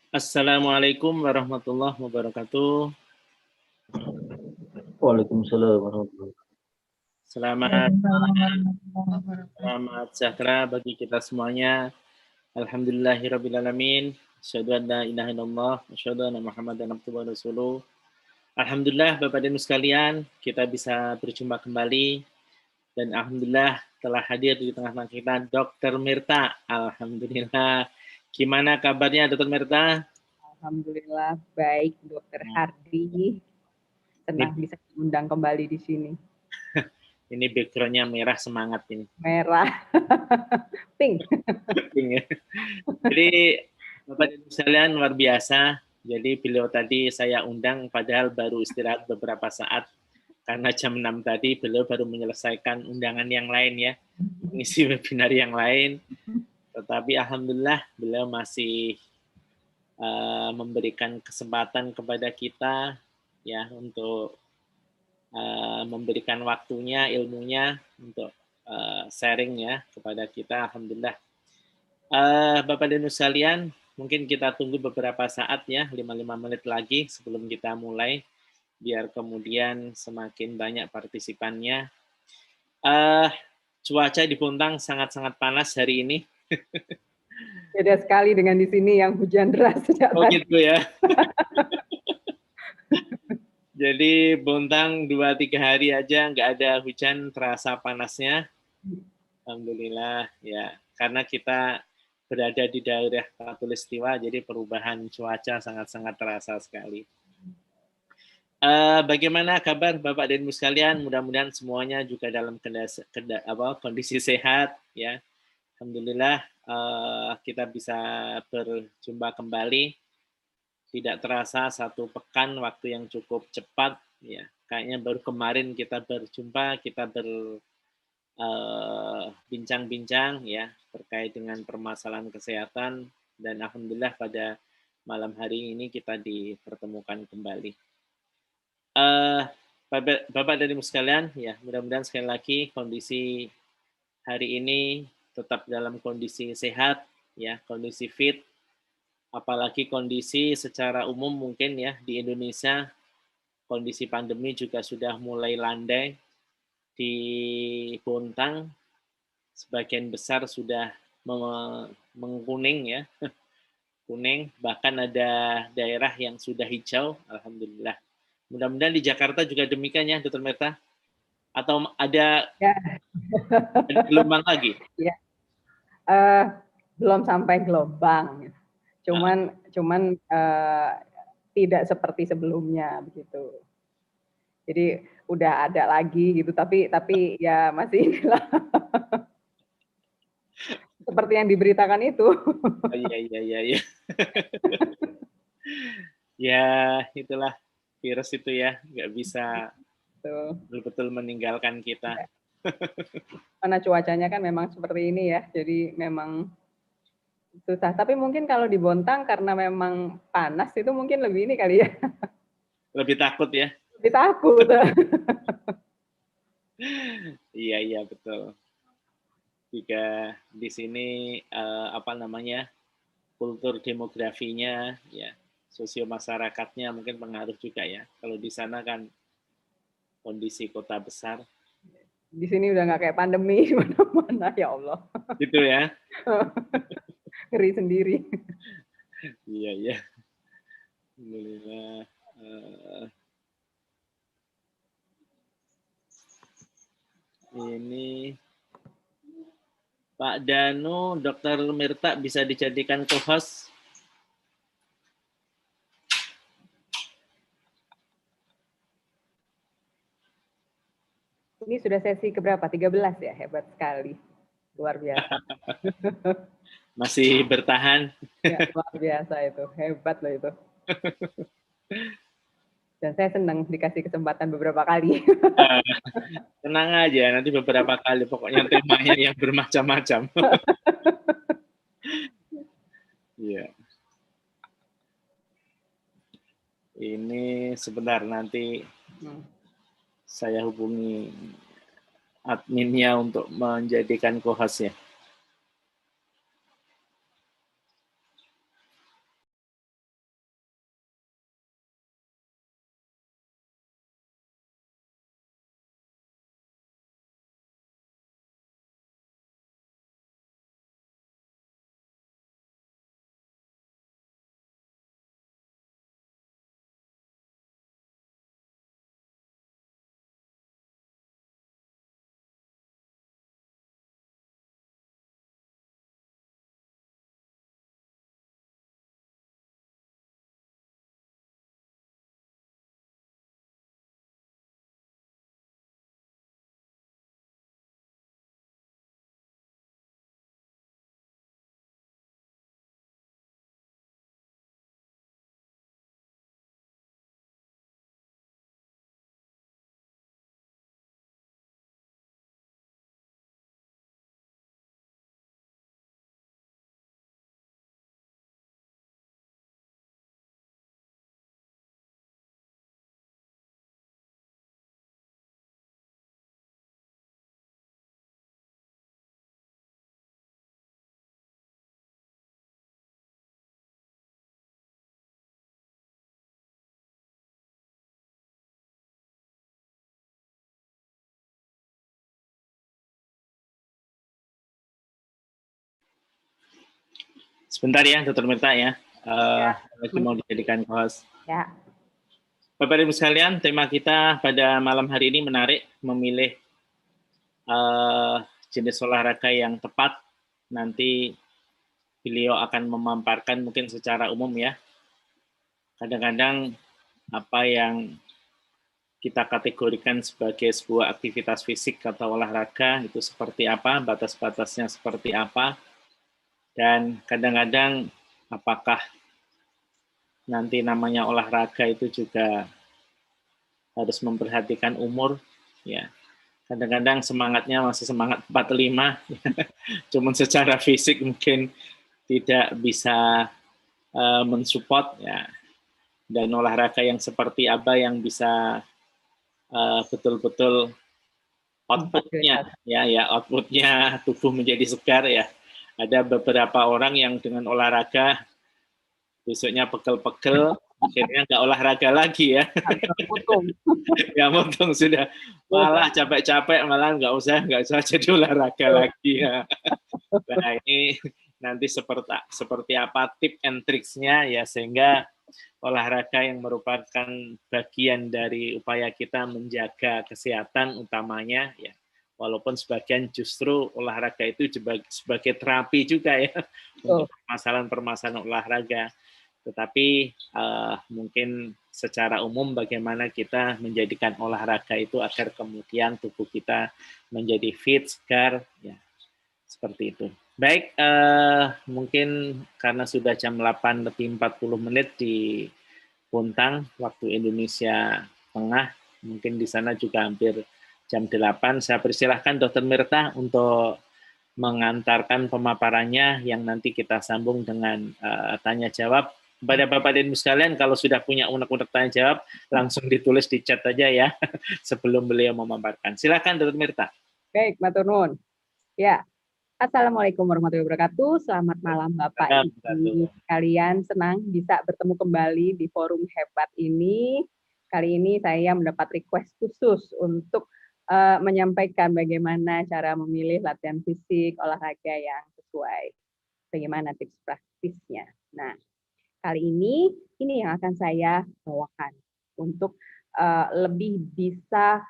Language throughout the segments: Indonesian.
Assalamualaikum warahmatullahi wabarakatuh. Waalaikumsalam warahmatullahi wabarakatuh. Selamat Waalaikumsalam warahmatullahi wabarakatuh. selamat sejahtera bagi kita semuanya. Alhamdulillahirrabbilalamin. Asyhadu an la ilaha illallah, asyhadu anna Muhammadan abduhu wa rasuluh. Alhamdulillah Bapak dan Ibu sekalian, kita bisa berjumpa kembali dan alhamdulillah telah hadir di tengah-tengah kita Dr. Mirta. Alhamdulillah. Gimana kabarnya Dr. Mirta? Alhamdulillah baik, Dokter Hardi. Senang bisa diundang kembali di sini. Ini background-nya merah semangat ini. Merah. Pink. Pink ya. Jadi Bapak dan Ibu sekalian luar biasa. Jadi beliau tadi saya undang padahal baru istirahat beberapa saat. Karena jam 6 tadi beliau baru menyelesaikan undangan yang lain ya. Mengisi webinar yang lain. Tetapi alhamdulillah beliau masih memberikan kesempatan kepada kita ya untuk memberikan waktunya, ilmunya untuk sharing ya kepada kita. Alhamdulillah. Bapak dan Ibu sekalian, mungkin kita tunggu beberapa saat ya, 5 menit lagi sebelum kita mulai, biar kemudian semakin banyak partisipannya. Cuaca di Bontang sangat-sangat panas hari ini. Beda sekali dengan di sini yang hujan deras. Oh gitu ya. Jadi Bontang 2-3 hari aja nggak ada hujan, terasa panasnya. Alhamdulillah ya, karena kita berada di daerah Khatulistiwa, jadi perubahan cuaca sangat-sangat terasa sekali. Bagaimana kabar Bapak dan Ibu sekalian? Mudah-mudahan semuanya juga dalam kondisi sehat ya. Alhamdulillah kita bisa berjumpa kembali. Tidak terasa 1 pekan waktu yang cukup cepat ya. Kayaknya baru kemarin kita berjumpa, kita bincang-bincang ya terkait dengan permasalahan kesehatan, dan alhamdulillah pada malam hari ini kita dipertemukan kembali. Bapak dan Ibu sekalian, ya mudah-mudahan sekali lagi kondisi hari ini tetap dalam kondisi sehat, ya kondisi fit, apalagi kondisi secara umum mungkin ya di Indonesia kondisi pandemi juga sudah mulai landai. Di Bontang sebagian besar sudah mengkuning ya, kuning, bahkan ada daerah yang sudah hijau, alhamdulillah. Mudah-mudahan di Jakarta juga demikian ya, Dr. Mirta? Atau ada, ya. Ada gelombang lagi? Ya. Belum sampai gelombang, cuman tidak seperti sebelumnya begitu. Jadi udah ada lagi gitu, tapi ya masih inilah seperti yang diberitakan itu. Iya. Ya, itulah virus itu ya, nggak bisa betul-betul meninggalkan kita. Karena cuacanya kan memang seperti ini ya, jadi memang susah. Tapi mungkin kalau di Bontang karena memang panas itu mungkin lebih ini kali ya. Lebih takut ya? Lebih takut. Iya betul. Jika di sini kultur demografinya ya, sosio masyarakatnya mungkin pengaruh juga ya. Kalau di sana kan kondisi kota besar. Di sini udah nggak kayak pandemi mana-mana, ya Allah. Gitu ya. Ngeri sendiri. Iya. Alhamdulillah. Ini Pak Danu, Dr. Mirta bisa dijadikan co-host. Ini sudah sesi keberapa? 13 ya? Hebat sekali. Luar biasa. Masih bertahan. Ya, luar biasa itu. Hebat loh itu. Dan saya senang dikasih kesempatan beberapa kali. Tenang aja, nanti beberapa kali. Pokoknya temanya yang bermacam-macam. Iya. Ini sebentar, nanti saya hubungi adminnya untuk menjadikan co-host ya. Sebentar ya, Dr. Mirta ya. Lagi mau dijadikan host. Ya. Bapak Ibu sekalian, tema kita pada malam hari ini menarik, memilih jenis olahraga yang tepat. Nanti beliau akan memaparkan mungkin secara umum ya. Kadang-kadang apa yang kita kategorikan sebagai sebuah aktivitas fisik atau olahraga itu seperti apa, batas-batasnya seperti apa, dan kadang-kadang apakah nanti namanya olahraga itu juga harus memperhatikan umur, ya. Kadang-kadang semangatnya masih semangat 45, cuman secara fisik mungkin tidak bisa mensupport, ya. Dan olahraga yang seperti apa yang bisa betul-betul outputnya, outputnya tubuh menjadi segar ya. Ada beberapa orang yang dengan olahraga besoknya pegel-pegel, akhirnya nggak olahraga lagi ya. Ya motong sudah, malah capek-capek malah nggak usah jadi olahraga lagi ya. Nah ini nanti seperti apa tip and tricksnya ya, sehingga olahraga yang merupakan bagian dari upaya kita menjaga kesehatan utamanya ya, walaupun sebagian justru olahraga itu sebagai terapi juga ya untuk permasalahan olahraga, tetapi mungkin secara umum bagaimana kita menjadikan olahraga itu agar kemudian tubuh kita menjadi fit, segar ya, seperti itu. Baik, mungkin karena sudah jam 8 lebih 40 menit di Puntang, waktu Indonesia Tengah, mungkin di sana juga hampir jam 8. Saya persilahkan Dr. Mirta untuk mengantarkan pemaparannya yang nanti kita sambung dengan tanya jawab. Kepada Bapak dan Ibu sekalian, kalau sudah punya unek-unek tanya jawab, langsung ditulis di chat aja ya, sebelum beliau memaparkan. Silakan Dr. Mirta. Baik, matur nuwun. Ya. Assalamualaikum warahmatullahi wabarakatuh. Selamat malam Bapak Ibu sekalian. Senang bisa bertemu kembali di forum hebat ini. Kali ini saya mendapat request khusus untuk menyampaikan bagaimana cara memilih latihan fisik, olahraga yang sesuai. Bagaimana tips praktisnya. Nah, kali ini yang akan saya bawakan untuk lebih bisa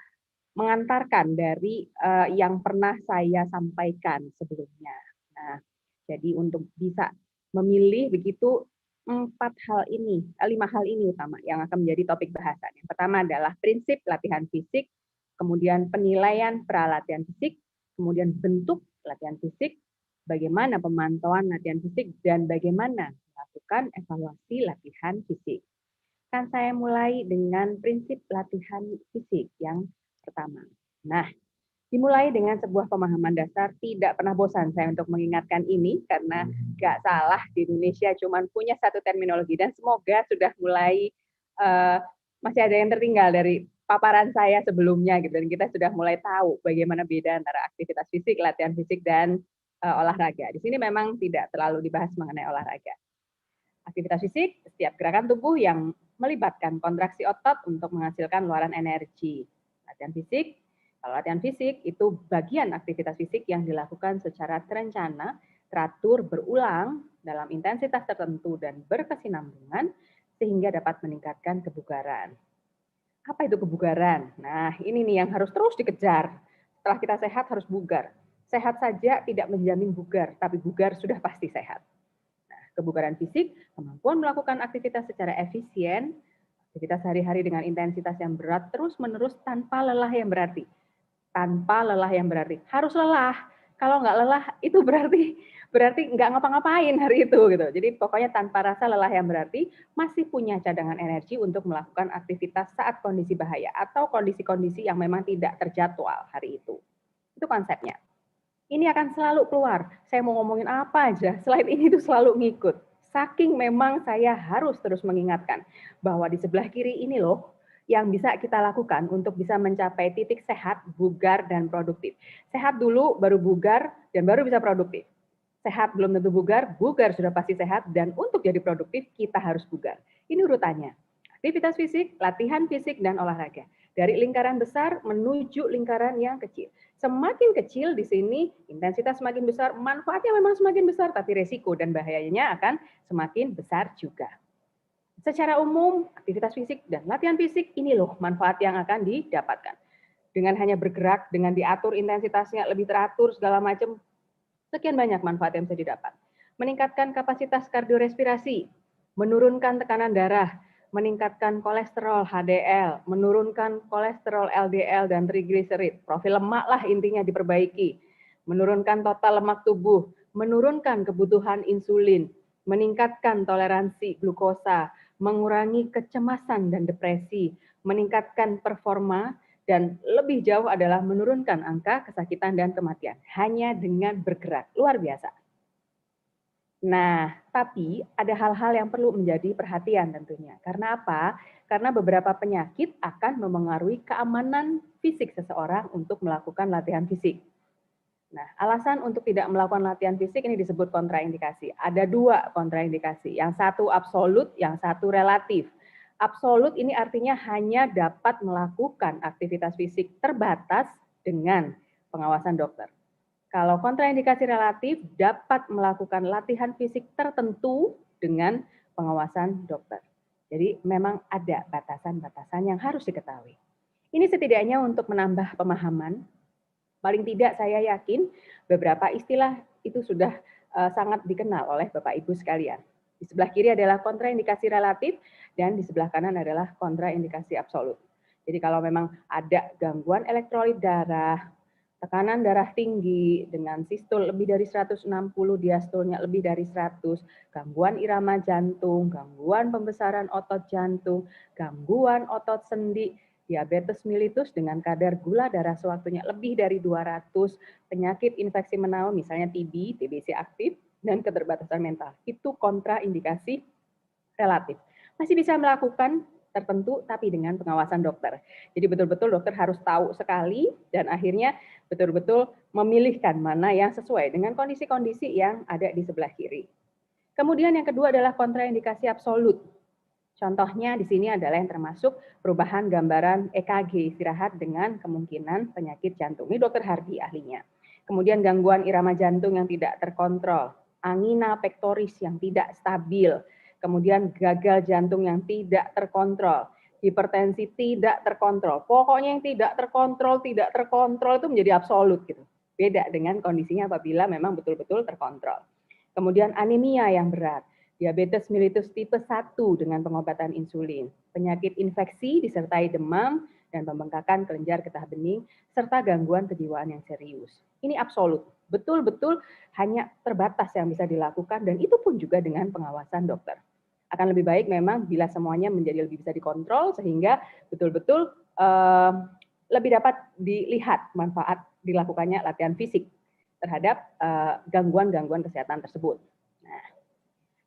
mengantarkan dari yang pernah saya sampaikan sebelumnya. Nah, jadi untuk bisa memilih begitu 5 hal ini utama yang akan menjadi topik bahasan. Yang pertama adalah prinsip latihan fisik, kemudian penilaian pra-latihan fisik, kemudian bentuk latihan fisik, bagaimana pemantauan latihan fisik, dan bagaimana melakukan evaluasi latihan fisik. Kan saya mulai dengan prinsip latihan fisik yang pertama. Nah, dimulai dengan sebuah pemahaman dasar. Tidak pernah bosan saya untuk mengingatkan ini, karena nggak salah di Indonesia cuma punya satu terminologi, dan semoga sudah mulai masih ada yang tertinggal dari paparan saya sebelumnya gitu, dan kita sudah mulai tahu bagaimana beda antara aktivitas fisik, latihan fisik, dan olahraga. Di sini memang tidak terlalu dibahas mengenai olahraga. Aktivitas fisik, setiap gerakan tubuh yang melibatkan kontraksi otot untuk menghasilkan luaran energi. Latihan fisik, kalau latihan fisik itu bagian aktivitas fisik yang dilakukan secara terencana, teratur, berulang dalam intensitas tertentu dan berkesinambungan sehingga dapat meningkatkan kebugaran. Apa itu kebugaran? Nah, ini nih yang harus terus dikejar. Setelah kita sehat harus bugar. Sehat saja tidak menjamin bugar, tapi bugar sudah pasti sehat. Nah, kebugaran fisik, kemampuan melakukan aktivitas secara efisien, aktivitas sehari-hari dengan intensitas yang berat terus-menerus tanpa lelah yang berarti. Tanpa lelah yang berarti. Harus lelah. Kalau nggak lelah, itu berarti nggak ngapa-ngapain hari itu gitu. Jadi pokoknya tanpa rasa lelah yang berarti, masih punya cadangan energi untuk melakukan aktivitas saat kondisi bahaya atau kondisi-kondisi yang memang tidak terjadwal hari itu. Itu konsepnya. Ini akan selalu keluar. Saya mau ngomongin apa aja, selain ini tuh selalu ngikut. Saking memang saya harus terus mengingatkan bahwa di sebelah kiri ini loh yang bisa kita lakukan untuk bisa mencapai titik sehat, bugar, dan produktif. Sehat dulu, baru bugar, dan baru bisa produktif. Sehat belum tentu bugar, bugar sudah pasti sehat, dan untuk jadi produktif kita harus bugar. Ini urutannya. Aktivitas fisik, latihan fisik, dan olahraga. Dari lingkaran besar menuju lingkaran yang kecil. Semakin kecil di sini intensitas semakin besar, manfaatnya memang semakin besar, tapi resiko dan bahayanya akan semakin besar juga. Secara umum, aktivitas fisik dan latihan fisik ini loh manfaat yang akan didapatkan. Dengan hanya bergerak, dengan diatur intensitasnya lebih teratur segala macam, sekian banyak manfaat yang bisa didapat. Meningkatkan kapasitas kardiorespirasi, menurunkan tekanan darah, meningkatkan kolesterol HDL, menurunkan kolesterol LDL dan trigliserid, profil lemak lah intinya diperbaiki, menurunkan total lemak tubuh, menurunkan kebutuhan insulin, meningkatkan toleransi glukosa, mengurangi kecemasan dan depresi, meningkatkan performa, dan lebih jauh adalah menurunkan angka kesakitan dan kematian hanya dengan bergerak. Luar biasa. Nah, tapi ada hal-hal yang perlu menjadi perhatian tentunya. Karena apa? Karena beberapa penyakit akan memengaruhi keamanan fisik seseorang untuk melakukan latihan fisik. Nah, alasan untuk tidak melakukan latihan fisik ini disebut kontraindikasi. Ada 2 kontraindikasi, yang satu absolut, yang satu relatif. Absolut ini artinya hanya dapat melakukan aktivitas fisik terbatas dengan pengawasan dokter. Kalau kontraindikasi relatif dapat melakukan latihan fisik tertentu dengan pengawasan dokter. Jadi memang ada batasan-batasan yang harus diketahui. Ini setidaknya untuk menambah pemahaman. Paling tidak saya yakin beberapa istilah itu sudah sangat dikenal oleh Bapak Ibu sekalian. Di sebelah kiri adalah kontraindikasi relatif dan di sebelah kanan adalah kontraindikasi absolut. Jadi kalau memang ada gangguan elektrolit darah, tekanan darah tinggi dengan sistol lebih dari 160, diastolnya lebih dari 100, gangguan irama jantung, gangguan pembesaran otot jantung, gangguan otot sendi, diabetes mellitus dengan kadar gula darah sewaktunya lebih dari 200, penyakit infeksi menaun misalnya TB, TBC aktif, dan keterbatasan mental. Itu kontraindikasi relatif. Masih bisa melakukan tertentu tapi dengan pengawasan dokter. Jadi betul-betul dokter harus tahu sekali dan akhirnya betul-betul memilihkan mana yang sesuai dengan kondisi-kondisi yang ada di sebelah kiri. Kemudian yang kedua adalah kontraindikasi absolut. Contohnya di sini adalah yang termasuk perubahan gambaran EKG istirahat dengan kemungkinan penyakit jantung. Ini dokter Hardi ahlinya. Kemudian gangguan irama jantung yang tidak terkontrol, angina pectoris yang tidak stabil, kemudian gagal jantung yang tidak terkontrol, hipertensi tidak terkontrol. Pokoknya yang tidak terkontrol itu menjadi absolut gitu. Beda dengan kondisinya apabila memang betul-betul terkontrol. Kemudian anemia yang berat, diabetes mellitus tipe 1 dengan pengobatan insulin, penyakit infeksi disertai demam dan pembengkakan kelenjar getah bening, serta gangguan kejiwaan yang serius. Ini absolut, betul-betul hanya terbatas yang bisa dilakukan dan itu pun juga dengan pengawasan dokter. Akan lebih baik memang bila semuanya menjadi lebih bisa dikontrol sehingga betul-betul lebih dapat dilihat manfaat dilakukannya latihan fisik terhadap gangguan-gangguan kesehatan tersebut. Nah,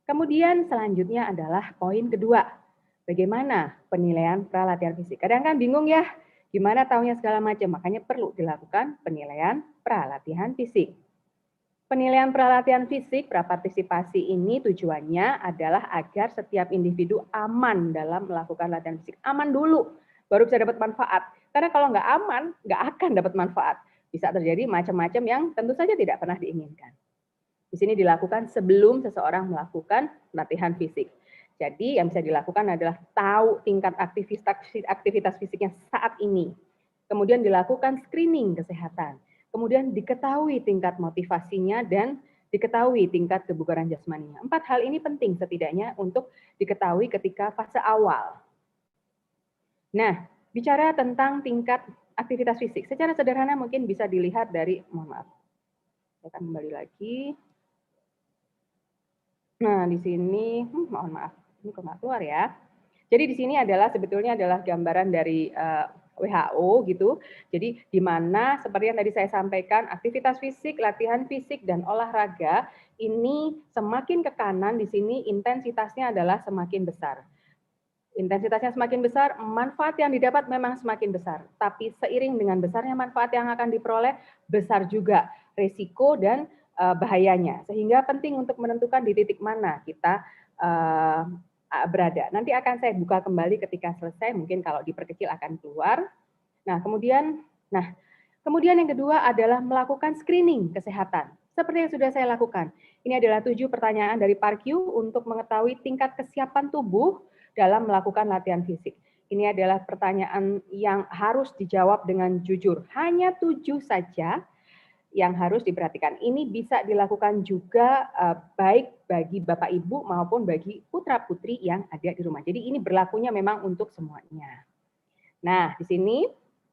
kemudian selanjutnya adalah poin kedua, bagaimana penilaian pralatihan fisik. Kadang kan bingung ya, gimana taunya segala macam, makanya perlu dilakukan penilaian pralatihan fisik. Penilaian pralatihan fisik, prapartisipasi ini tujuannya adalah agar setiap individu aman dalam melakukan latihan fisik. Aman dulu, baru bisa dapat manfaat. Karena kalau nggak aman, nggak akan dapat manfaat. Bisa terjadi macam-macam yang tentu saja tidak pernah diinginkan. Di sini dilakukan sebelum seseorang melakukan latihan fisik. Jadi yang bisa dilakukan adalah tahu tingkat aktivitas fisiknya saat ini. Kemudian dilakukan screening kesehatan. Kemudian diketahui tingkat motivasinya dan diketahui tingkat kebugaran jasmaninya. 4 hal ini penting setidaknya untuk diketahui ketika fase awal. Nah, bicara tentang tingkat aktivitas fisik, secara sederhana mungkin bisa dilihat dari, mohon maaf, saya akan kembali lagi. Nah, di sini, mohon maaf, ini kok nggak keluar ya. Jadi di sini adalah sebetulnya adalah gambaran dari WHO gitu. Jadi di mana seperti yang tadi saya sampaikan, aktivitas fisik, latihan fisik dan olahraga ini semakin ke kanan di sini intensitasnya adalah semakin besar. Intensitasnya semakin besar, manfaat yang didapat memang semakin besar. Tapi seiring dengan besarnya manfaat yang akan diperoleh, besar juga resiko dan bahayanya. Sehingga penting untuk menentukan di titik mana kita berada. Nanti akan saya buka kembali ketika selesai, mungkin kalau diperkecil akan keluar. Nah, kemudian yang kedua adalah melakukan screening kesehatan. Seperti yang sudah saya lakukan. Ini adalah 7 pertanyaan dari PARQ untuk mengetahui tingkat kesiapan tubuh dalam melakukan latihan fisik. Ini adalah pertanyaan yang harus dijawab dengan jujur. Hanya 7 saja yang harus diperhatikan. Ini bisa dilakukan juga baik bagi Bapak Ibu maupun bagi putra-putri yang ada di rumah. Jadi ini berlakunya memang untuk semuanya. Nah, di sini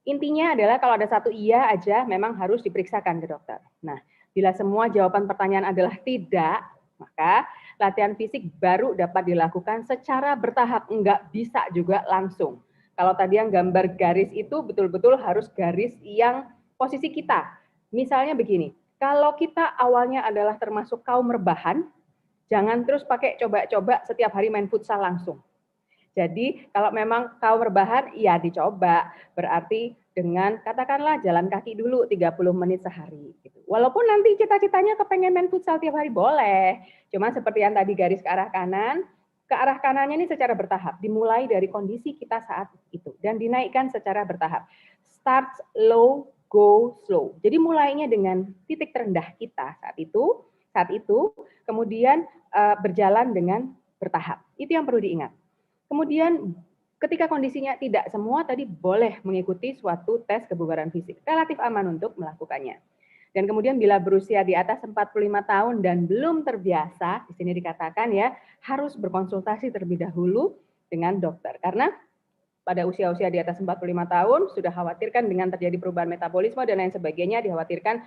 intinya adalah kalau ada satu iya aja memang harus diperiksakan ke dokter. Nah, bila semua jawaban pertanyaan adalah tidak, maka latihan fisik baru dapat dilakukan secara bertahap, enggak bisa juga langsung. Kalau tadi yang gambar garis itu betul-betul harus garis yang posisi kita. Misalnya begini, kalau kita awalnya adalah termasuk kaum rebahan, jangan terus pakai coba-coba setiap hari main futsal langsung. Jadi kalau memang kaum rebahan, ya dicoba. Berarti dengan katakanlah jalan kaki dulu 30 menit sehari. Gitu. Walaupun nanti cita-citanya kepengen main futsal tiap hari, boleh. Cuma seperti yang tadi garis ke arah kanannya ini secara bertahap. Dimulai dari kondisi kita saat itu. Dan dinaikkan secara bertahap. Start low, go slow. Jadi mulainya dengan titik terendah kita saat itu, kemudian berjalan dengan bertahap. Itu yang perlu diingat. Kemudian ketika kondisinya tidak semua tadi boleh mengikuti suatu tes kebugaran fisik. Relatif aman untuk melakukannya. Dan kemudian bila berusia di atas 45 tahun dan belum terbiasa, di sini dikatakan ya, harus berkonsultasi terlebih dahulu dengan dokter. Karena pada usia-usia di atas 45 tahun sudah khawatirkan dengan terjadi perubahan metabolisme dan lain sebagainya, dikhawatirkan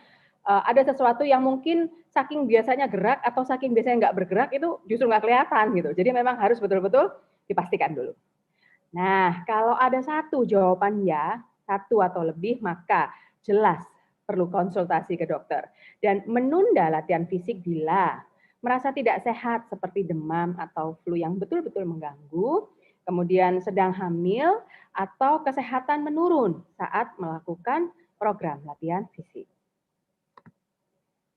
ada sesuatu yang mungkin saking biasanya gerak atau saking biasanya nggak bergerak itu justru nggak kelihatan gitu. Jadi memang harus betul-betul dipastikan dulu. Nah, kalau ada satu jawaban ya, satu atau lebih, maka jelas perlu konsultasi ke dokter. Dan menunda latihan fisik bila merasa tidak sehat seperti demam atau flu yang betul-betul mengganggu, kemudian sedang hamil, atau kesehatan menurun saat melakukan program latihan fisik.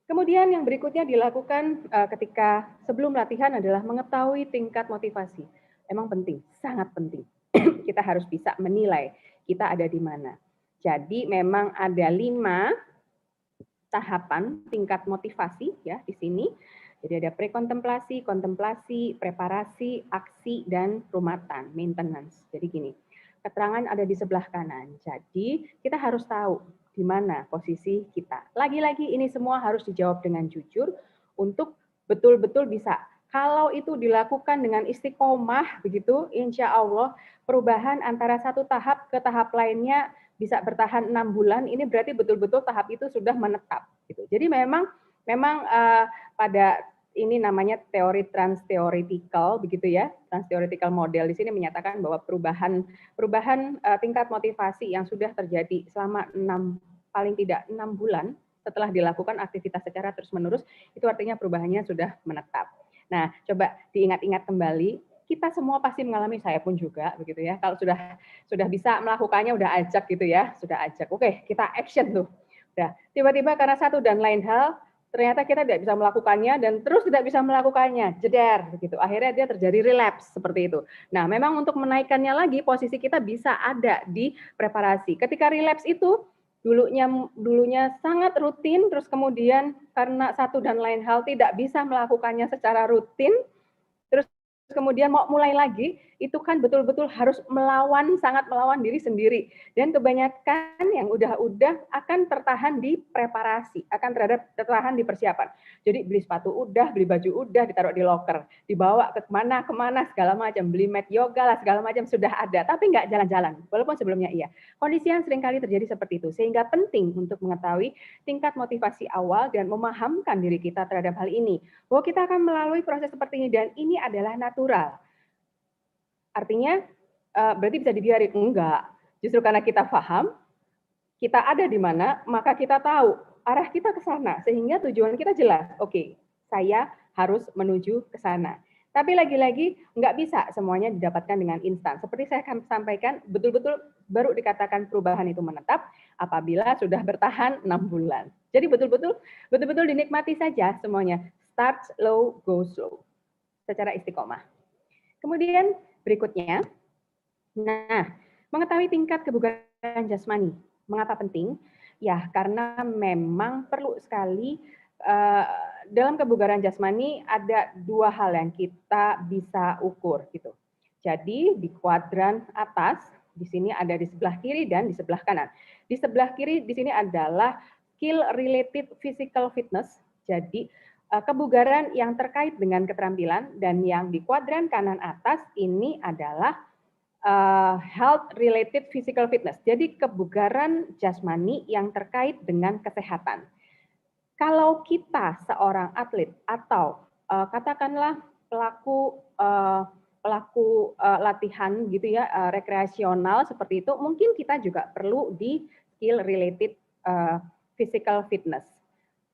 Kemudian yang berikutnya dilakukan ketika sebelum latihan adalah mengetahui tingkat motivasi. Emang penting, sangat penting. Kita harus bisa menilai kita ada di mana. Jadi memang ada 5 tahapan tingkat motivasi ya di sini. Jadi ada prekontemplasi, kontemplasi, preparasi, aksi, dan rumatan, maintenance. Jadi gini, keterangan ada di sebelah kanan. Jadi kita harus tahu di mana posisi kita. Lagi-lagi ini semua harus dijawab dengan jujur untuk betul-betul bisa. Kalau itu dilakukan dengan istiqomah begitu, insya Allah perubahan antara satu tahap ke tahap lainnya bisa bertahan 6 bulan. Ini berarti betul-betul tahap itu sudah menetap. Gitu. Jadi memang pada ini namanya teori trans-theoretical begitu ya, trans-theoretical model di sini menyatakan bahwa perubahan tingkat motivasi yang sudah terjadi selama paling tidak 6 bulan setelah dilakukan aktivitas secara terus-menerus, itu artinya perubahannya sudah menetap. Nah, coba diingat-ingat kembali, kita semua pasti mengalami, saya pun juga begitu ya. Kalau sudah bisa melakukannya, udah ajak gitu ya, sudah ajak. Oke, kita action tuh. Udah, tiba-tiba karena satu dan lain hal, ternyata kita tidak bisa melakukannya dan terus tidak bisa melakukannya, jeder begitu. Akhirnya dia terjadi relapse seperti itu. Nah, memang untuk menaikkannya lagi, posisi kita bisa ada di preparasi. Ketika relapse itu dulunya sangat rutin, terus kemudian karena satu dan lain hal tidak bisa melakukannya secara rutin, terus kemudian mau mulai lagi, itu kan betul-betul harus sangat melawan diri sendiri. Dan kebanyakan yang udah akan tertahan di preparasi, akan tertahan di persiapan. Jadi beli sepatu udah, beli baju udah, ditaruh di locker, dibawa ke kemana segala macam, beli mat yoga lah segala macam sudah ada, tapi nggak jalan-jalan, walaupun sebelumnya iya. Kondisi yang seringkali terjadi seperti itu, sehingga penting untuk mengetahui tingkat motivasi awal dan memahamkan diri kita terhadap hal ini, bahwa kita akan melalui proses seperti ini dan ini adalah natural. Artinya berarti bisa dibiarin? Enggak. Justru karena kita paham, kita ada di mana, maka kita tahu arah kita ke sana, sehingga tujuan kita jelas. Oke, saya harus menuju ke sana. Tapi lagi-lagi nggak bisa semuanya didapatkan dengan instan. Seperti saya akan sampaikan, betul-betul baru dikatakan perubahan itu menetap apabila sudah bertahan 6 bulan. Jadi betul-betul dinikmati saja semuanya. Start slow, go slow. Secara istiqomah. Kemudian berikutnya, nah, mengetahui tingkat kebugaran jasmani. Mengapa penting? Ya, karena memang perlu sekali dalam kebugaran jasmani ada dua hal yang kita bisa ukur gitu. Jadi di kuadran atas, di sini ada di sebelah kiri dan di sebelah kanan. Di sebelah kiri di sini adalah skill related physical fitness. Jadi kebugaran yang terkait dengan keterampilan, dan yang di kuadran kanan atas ini adalah health related physical fitness. Jadi kebugaran jasmani yang terkait dengan kesehatan. Kalau kita seorang atlet atau katakanlah pelaku latihan gitu ya, rekreasional seperti itu, mungkin kita juga perlu di skill related physical fitness.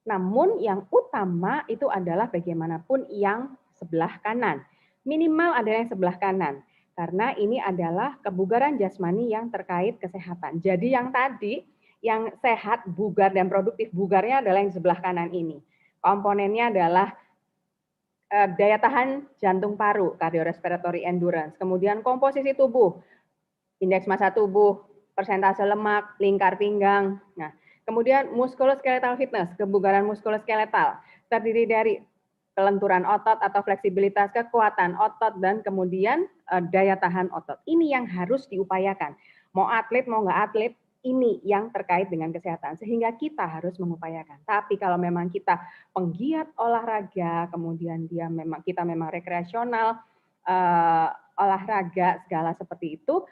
Namun yang utama itu adalah bagaimanapun yang sebelah kanan. Minimal ada yang sebelah kanan, karena ini adalah kebugaran jasmani yang terkait kesehatan. Jadi yang tadi, yang sehat, bugar, dan produktif, bugarnya adalah yang sebelah kanan ini. Komponennya adalah daya tahan jantung paru, cardiorespiratory endurance, kemudian komposisi tubuh, indeks massa tubuh, persentase lemak, lingkar pinggang. Nah, kemudian muskuloskeletal fitness, kebugaran muskuloskeletal, terdiri dari kelenturan otot atau fleksibilitas, kekuatan otot, dan kemudian daya tahan otot. Ini yang harus diupayakan. Mau atlet, mau nggak atlet, ini yang terkait dengan kesehatan, sehingga kita harus mengupayakan. Tapi kalau memang kita penggiat olahraga, kemudian kita memang rekreasional, olahraga segala seperti itu,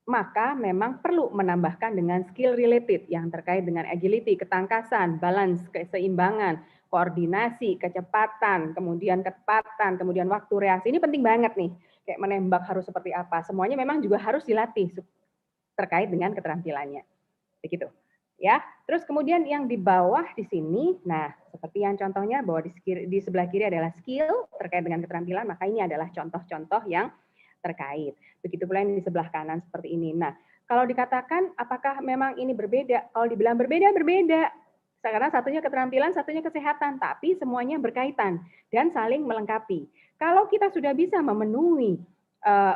maka memang perlu menambahkan dengan skill related yang terkait dengan agility, ketangkasan, balance, keseimbangan, koordinasi, kecepatan, kemudian ketepatan, kemudian waktu reaksi. Ini penting banget nih, kayak menembak harus seperti apa. Semuanya memang juga harus dilatih terkait dengan keterampilannya. Begitu. Ya. Terus kemudian yang di bawah di sini, nah seperti yang contohnya bahwa di sebelah kiri adalah skill terkait dengan keterampilan, maka ini adalah contoh-contoh yang terkait. Begitu pula yang di sebelah kanan seperti ini. Nah, kalau dikatakan apakah memang ini berbeda? Kalau dibilang berbeda, berbeda. Karena satunya keterampilan, satunya kesehatan, tapi semuanya berkaitan dan saling melengkapi. Kalau kita sudah bisa memenuhi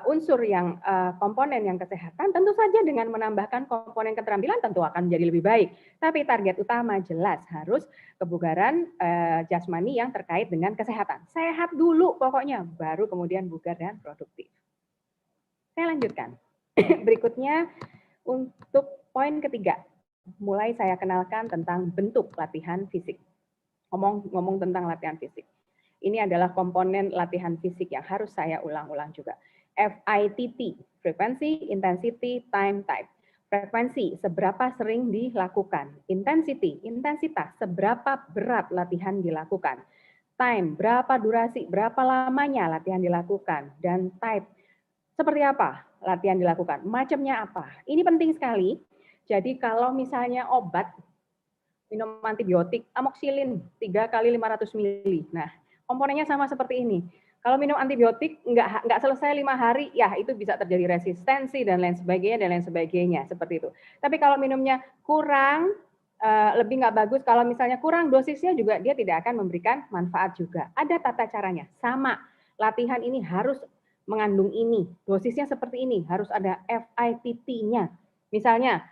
unsur yang komponen yang kesehatan, tentu saja dengan menambahkan komponen keterampilan tentu akan menjadi lebih baik. Tapi target utama jelas harus kebugaran jasmani yang terkait dengan kesehatan. Sehat dulu pokoknya, baru kemudian bugar dan produktif. Saya lanjutkan. Berikutnya untuk poin ketiga, mulai saya kenalkan tentang bentuk latihan fisik. Ngomong tentang latihan fisik. Ini adalah komponen latihan fisik yang harus saya ulang-ulang juga. FITT, frequency, intensity, time, type. Frekuensi, seberapa sering dilakukan. Intensity, intensitas, seberapa berat latihan dilakukan. Time, berapa durasi, berapa lamanya latihan dilakukan. Dan type, seperti apa latihan dilakukan, macamnya apa. Ini penting sekali. Jadi kalau misalnya obat, minum antibiotik, amoxicillin 3 kali 500 ml. Nah, komponennya sama seperti ini. Kalau minum antibiotik nggak selesai 5 hari, ya itu bisa terjadi resistensi dan lain sebagainya seperti itu. Tapi kalau minumnya kurang, lebih nggak bagus. Kalau misalnya kurang dosisnya juga dia tidak akan memberikan manfaat juga. Ada tata caranya. Sama, latihan ini harus mengandung ini. Dosisnya seperti ini, harus ada FITT-nya. Misalnya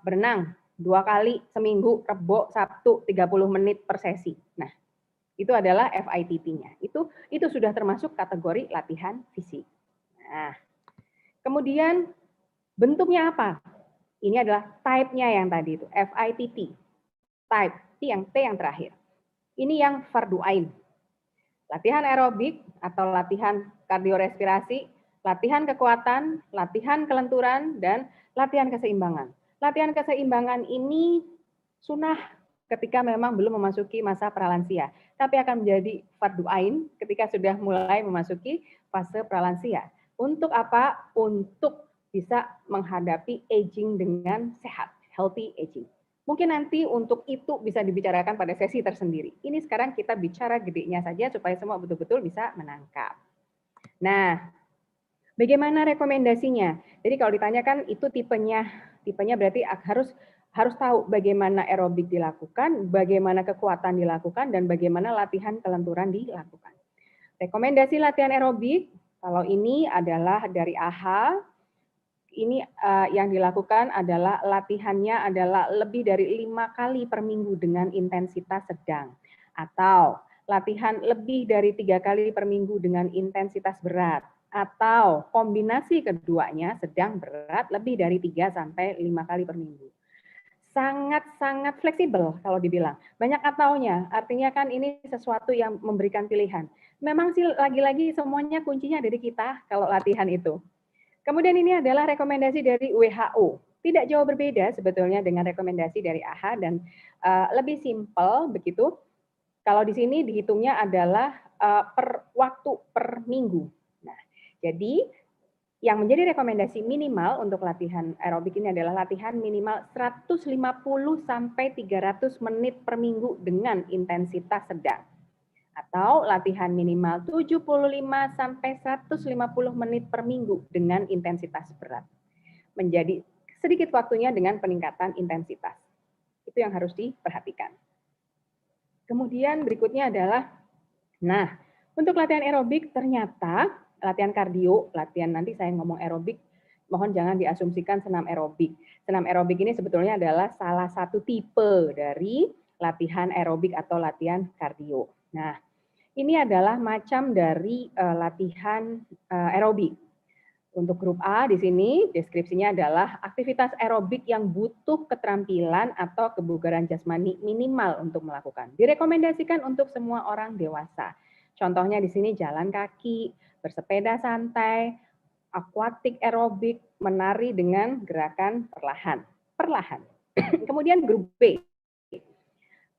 berenang 2 kali seminggu, Rebo, Sabtu, 30 menit per sesi. Nah, itu adalah FITT-nya. Itu sudah termasuk kategori latihan fisik. Nah, kemudian bentuknya apa? Ini adalah type-nya yang tadi itu, FITT. Type, T yang terakhir. Ini yang fardu ain. Latihan aerobik atau latihan kardiorespirasi, latihan kekuatan, latihan kelenturan, dan latihan keseimbangan. Latihan keseimbangan ini sunnah ketika memang belum memasuki masa pralansia, tapi akan menjadi fardu ain ketika sudah mulai memasuki fase pralansia. Untuk apa? Untuk bisa menghadapi aging dengan sehat, healthy aging. Mungkin nanti untuk itu bisa dibicarakan pada sesi tersendiri. Ini sekarang kita bicara gedenya saja supaya semua betul-betul bisa menangkap. Nah, bagaimana rekomendasinya? Jadi kalau ditanyakan itu tipenya berarti harus tahu bagaimana aerobik dilakukan, bagaimana kekuatan dilakukan, dan bagaimana latihan kelenturan dilakukan. Rekomendasi latihan aerobik, Kalau ini adalah dari AHA, ini yang dilakukan adalah latihannya adalah lebih dari 5 kali per minggu dengan intensitas sedang. Atau latihan lebih dari 3 kali per minggu dengan intensitas berat. Atau kombinasi keduanya sedang berat lebih dari 3 sampai 5 kali per minggu. Sangat-sangat fleksibel kalau dibilang. Banyak ataunya, artinya kan ini sesuatu yang memberikan pilihan. Memang sih lagi-lagi semuanya kuncinya dari kita kalau latihan itu. Kemudian ini adalah rekomendasi dari WHO. Tidak jauh berbeda sebetulnya dengan rekomendasi dari AHA dan lebih simpel begitu. Kalau di sini dihitungnya adalah per waktu per minggu. Nah, jadi yang menjadi rekomendasi minimal untuk latihan aerobik ini adalah latihan minimal 150 sampai 300 menit per minggu dengan intensitas sedang. Atau latihan minimal 75 sampai 150 menit per minggu dengan intensitas berat. Menjadi sedikit waktunya dengan peningkatan intensitas. Itu yang harus diperhatikan. Kemudian berikutnya adalah, nah, untuk latihan aerobik ternyata latihan kardio, latihan nanti saya ngomong aerobik, mohon jangan diasumsikan senam aerobik. Senam aerobik ini sebetulnya adalah salah satu tipe dari latihan aerobik atau latihan kardio. Nah, ini adalah macam dari latihan aerobik. Untuk grup A di sini deskripsinya adalah aktivitas aerobik yang butuh keterampilan atau kebugaran jasmani minimal untuk melakukan. Direkomendasikan untuk semua orang dewasa. Contohnya di sini jalan kaki, bersepeda santai, aquatic aerobik, menari dengan gerakan perlahan. Kemudian grup B,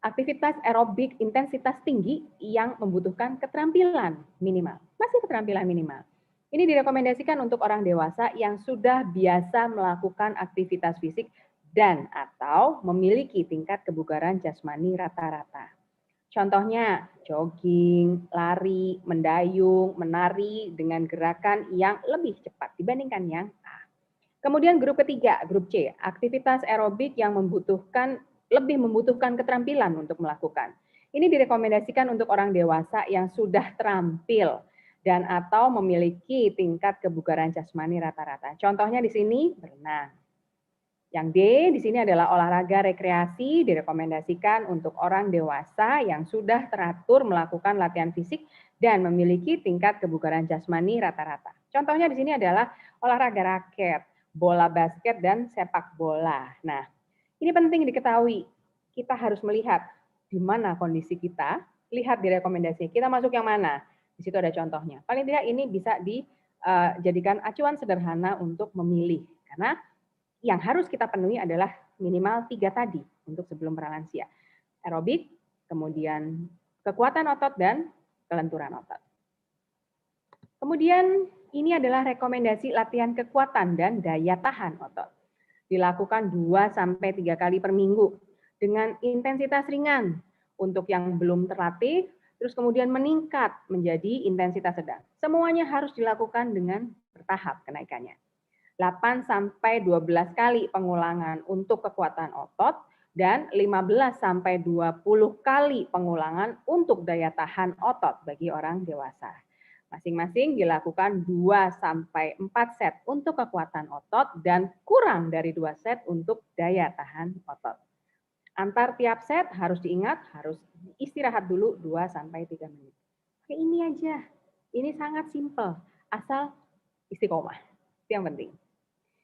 aktivitas aerobik intensitas tinggi yang membutuhkan keterampilan minimal. Masih keterampilan minimal. Ini direkomendasikan untuk orang dewasa yang sudah biasa melakukan aktivitas fisik dan atau memiliki tingkat kebugaran jasmani rata-rata. Contohnya jogging, lari, mendayung, menari dengan gerakan yang lebih cepat dibandingkan yang A. Kemudian grup ketiga, grup C, aktivitas aerobik yang lebih membutuhkan keterampilan untuk melakukan. Ini direkomendasikan untuk orang dewasa yang sudah terampil dan atau memiliki tingkat kebugaran jasmani rata-rata. Contohnya di sini berenang. Yang D di sini adalah olahraga rekreasi, direkomendasikan untuk orang dewasa yang sudah teratur melakukan latihan fisik dan memiliki tingkat kebugaran jasmani rata-rata. Contohnya di sini adalah olahraga raket, bola basket, dan sepak bola. Nah, ini penting diketahui. Kita harus melihat di mana kondisi kita, lihat di rekomendasi. Kita masuk yang mana? Di situ ada contohnya. Paling tidak ini bisa dijadikan acuan sederhana untuk memilih. Karena yang harus kita penuhi adalah minimal 3 tadi untuk sebelum pralansia. Aerobik, kemudian kekuatan otot, dan kelenturan otot. Kemudian ini adalah rekomendasi latihan kekuatan dan daya tahan otot. Dilakukan 2-3 kali per minggu dengan intensitas ringan untuk yang belum terlatih, terus kemudian meningkat menjadi intensitas sedang. Semuanya harus dilakukan dengan bertahap kenaikannya. 8-12 kali pengulangan untuk kekuatan otot dan 15-20 kali pengulangan untuk daya tahan otot bagi orang dewasa. Masing-masing dilakukan 2-4 set untuk kekuatan otot dan kurang dari 2 set untuk daya tahan otot. Antar tiap set harus diingat, harus istirahat dulu 2-3 menit. Oke, ini aja. Ini sangat simpel, asal istiqomah. Itu yang penting.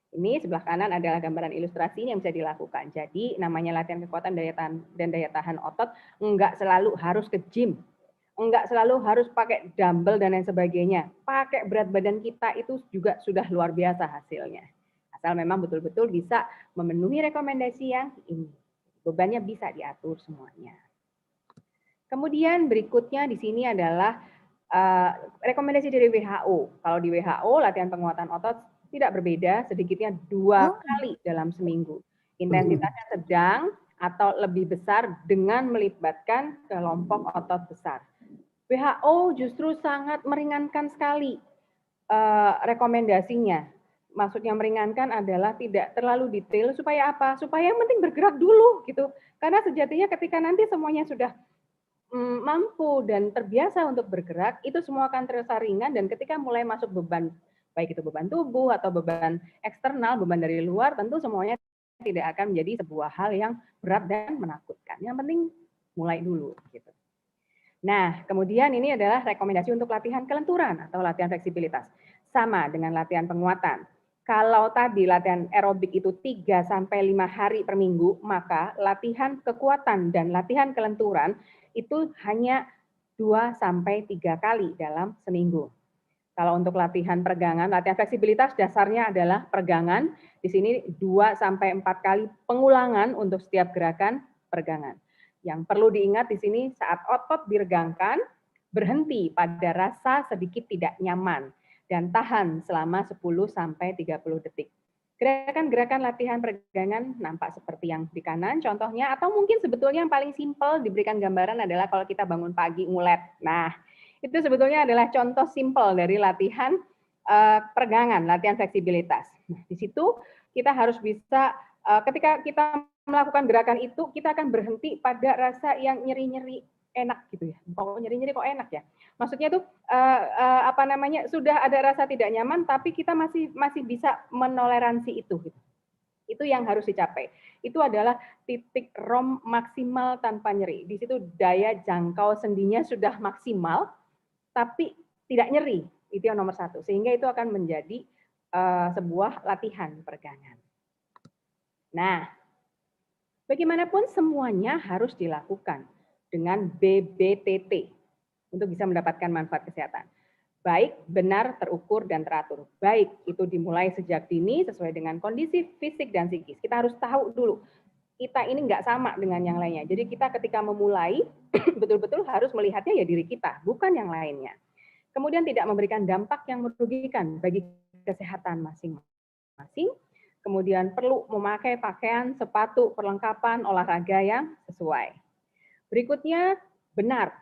Ini sebelah kanan adalah gambaran ilustrasi yang bisa dilakukan. Jadi namanya latihan kekuatan dan daya tahan otot enggak selalu harus ke gym. Enggak selalu harus pakai dumbbell dan lain sebagainya. Pakai berat badan kita itu juga sudah luar biasa hasilnya. Asal memang betul-betul bisa memenuhi rekomendasi yang ini. Bebannya bisa diatur semuanya. Kemudian berikutnya di sini adalah rekomendasi dari WHO. Kalau di WHO latihan penguatan otot tidak berbeda, sedikitnya 2 kali dalam seminggu. Intensitasnya sedang atau lebih besar dengan melibatkan kelompok otot besar. WHO justru sangat meringankan sekali rekomendasinya. Maksudnya meringankan adalah tidak terlalu detail. Supaya apa? Supaya yang penting bergerak dulu gitu. Karena sejatinya ketika nanti semuanya sudah mampu dan terbiasa untuk bergerak, itu semua akan terasa ringan, dan ketika mulai masuk beban, baik itu beban tubuh atau beban eksternal, beban dari luar, tentu semuanya tidak akan menjadi sebuah hal yang berat dan menakutkan. Yang penting mulai dulu. Gitu. Nah, kemudian ini adalah rekomendasi untuk latihan kelenturan atau latihan fleksibilitas. Sama dengan latihan penguatan. Kalau tadi latihan aerobik itu 3-5 hari per minggu, maka latihan kekuatan dan latihan kelenturan itu hanya 2-3 kali dalam seminggu. Kalau untuk latihan peregangan, latihan fleksibilitas dasarnya adalah peregangan. Di sini 2-4 kali pengulangan untuk setiap gerakan peregangan. Yang perlu diingat di sini saat otot diregangkan, berhenti pada rasa sedikit tidak nyaman dan tahan selama 10-30 detik. Gerakan-gerakan latihan peregangan nampak seperti yang di kanan contohnya, atau mungkin sebetulnya yang paling simpel diberikan gambaran adalah kalau kita bangun pagi ngulet. Nah, itu sebetulnya adalah contoh simpel dari latihan peregangan, latihan fleksibilitas. Nah, di situ kita harus bisa, ketika kita melakukan gerakan itu, kita akan berhenti pada rasa yang nyeri-nyeri enak gitu ya. Kok nyeri-nyeri kok enak ya? Maksudnya tuh sudah ada rasa tidak nyaman, tapi kita masih bisa menoleransi itu. Gitu. Itu yang harus dicapai. Itu adalah titik ROM maksimal tanpa nyeri. Di situ daya jangkau sendinya sudah maksimal, tapi tidak nyeri. Itu yang nomor 1. Sehingga itu akan menjadi sebuah latihan peregangan. Nah, bagaimanapun semuanya harus dilakukan dengan BBTT untuk bisa mendapatkan manfaat kesehatan. Baik, benar, terukur, dan teratur. Baik, itu dimulai sejak dini sesuai dengan kondisi fisik dan psikis. Kita harus tahu dulu, kita ini nggak sama dengan yang lainnya. Jadi kita ketika memulai, betul-betul harus melihatnya ya diri kita, bukan yang lainnya. Kemudian tidak memberikan dampak yang merugikan bagi kesehatan masing-masing. Kemudian perlu memakai pakaian, sepatu, perlengkapan olahraga yang sesuai. Berikutnya, benar.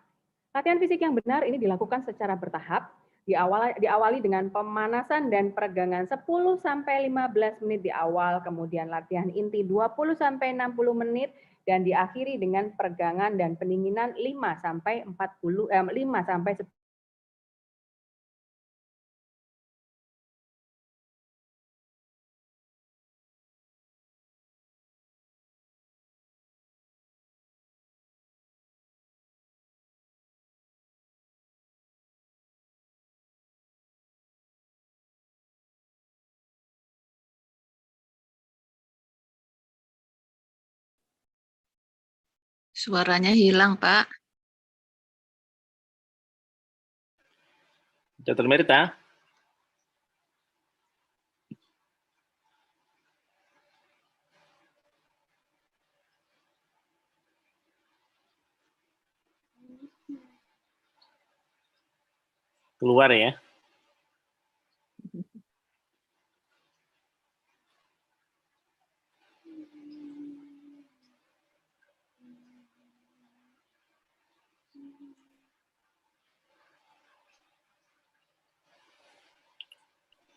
Latihan fisik yang benar ini dilakukan secara bertahap, diawali dengan pemanasan dan peregangan 10-15 menit di awal, kemudian latihan inti 20-60 menit, dan diakhiri dengan peregangan dan pendinginan 5-10 Suaranya hilang, Pak. Dr. Merita? Keluar ya.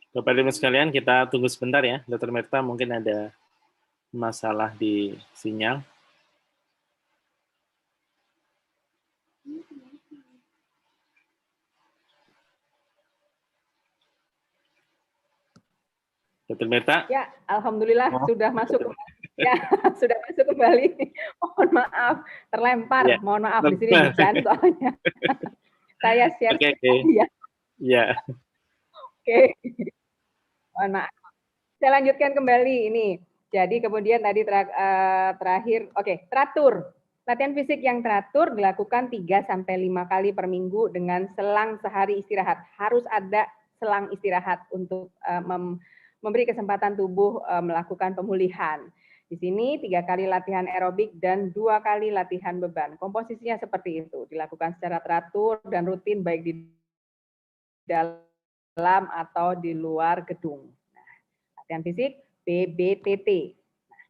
Bapak Ibu sekalian, kita tunggu sebentar ya. Dr. Merta mungkin ada masalah di sinyal. Dr. Merta? Ya, alhamdulillah sudah masuk. Ya, sudah masuk kembali. Mohon maaf, terlempar. Ya. Mohon maaf di sini hujan soalnya. Saya share. Oke. Ya. Ya. Oke. Mohon maaf. Saya lanjutkan kembali ini. Jadi kemudian tadi terakhir, teratur. Latihan fisik yang teratur dilakukan 3-5 kali per minggu dengan selang sehari istirahat. Harus ada selang istirahat untuk memberi kesempatan tubuh melakukan pemulihan. Di sini 3 kali latihan aerobik dan 2 kali latihan beban. Komposisinya seperti itu, dilakukan secara teratur dan rutin baik di dalam atau di luar gedung. Nah, latihan fisik BBTT. Nah,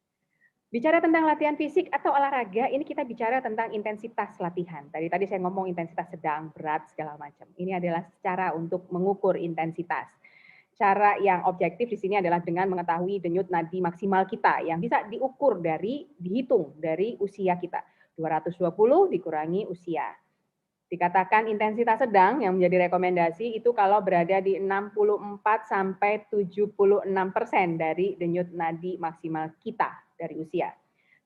bicara tentang latihan fisik atau olahraga, ini kita bicara tentang intensitas latihan. Tadi saya ngomong intensitas sedang, berat, segala macam. Ini adalah cara untuk mengukur intensitas. Cara yang objektif di sini adalah dengan mengetahui denyut nadi maksimal kita yang bisa dihitung dari usia kita. 220 dikurangi usia. Dikatakan intensitas sedang yang menjadi rekomendasi itu kalau berada di 64 sampai 76% dari denyut nadi maksimal kita dari usia.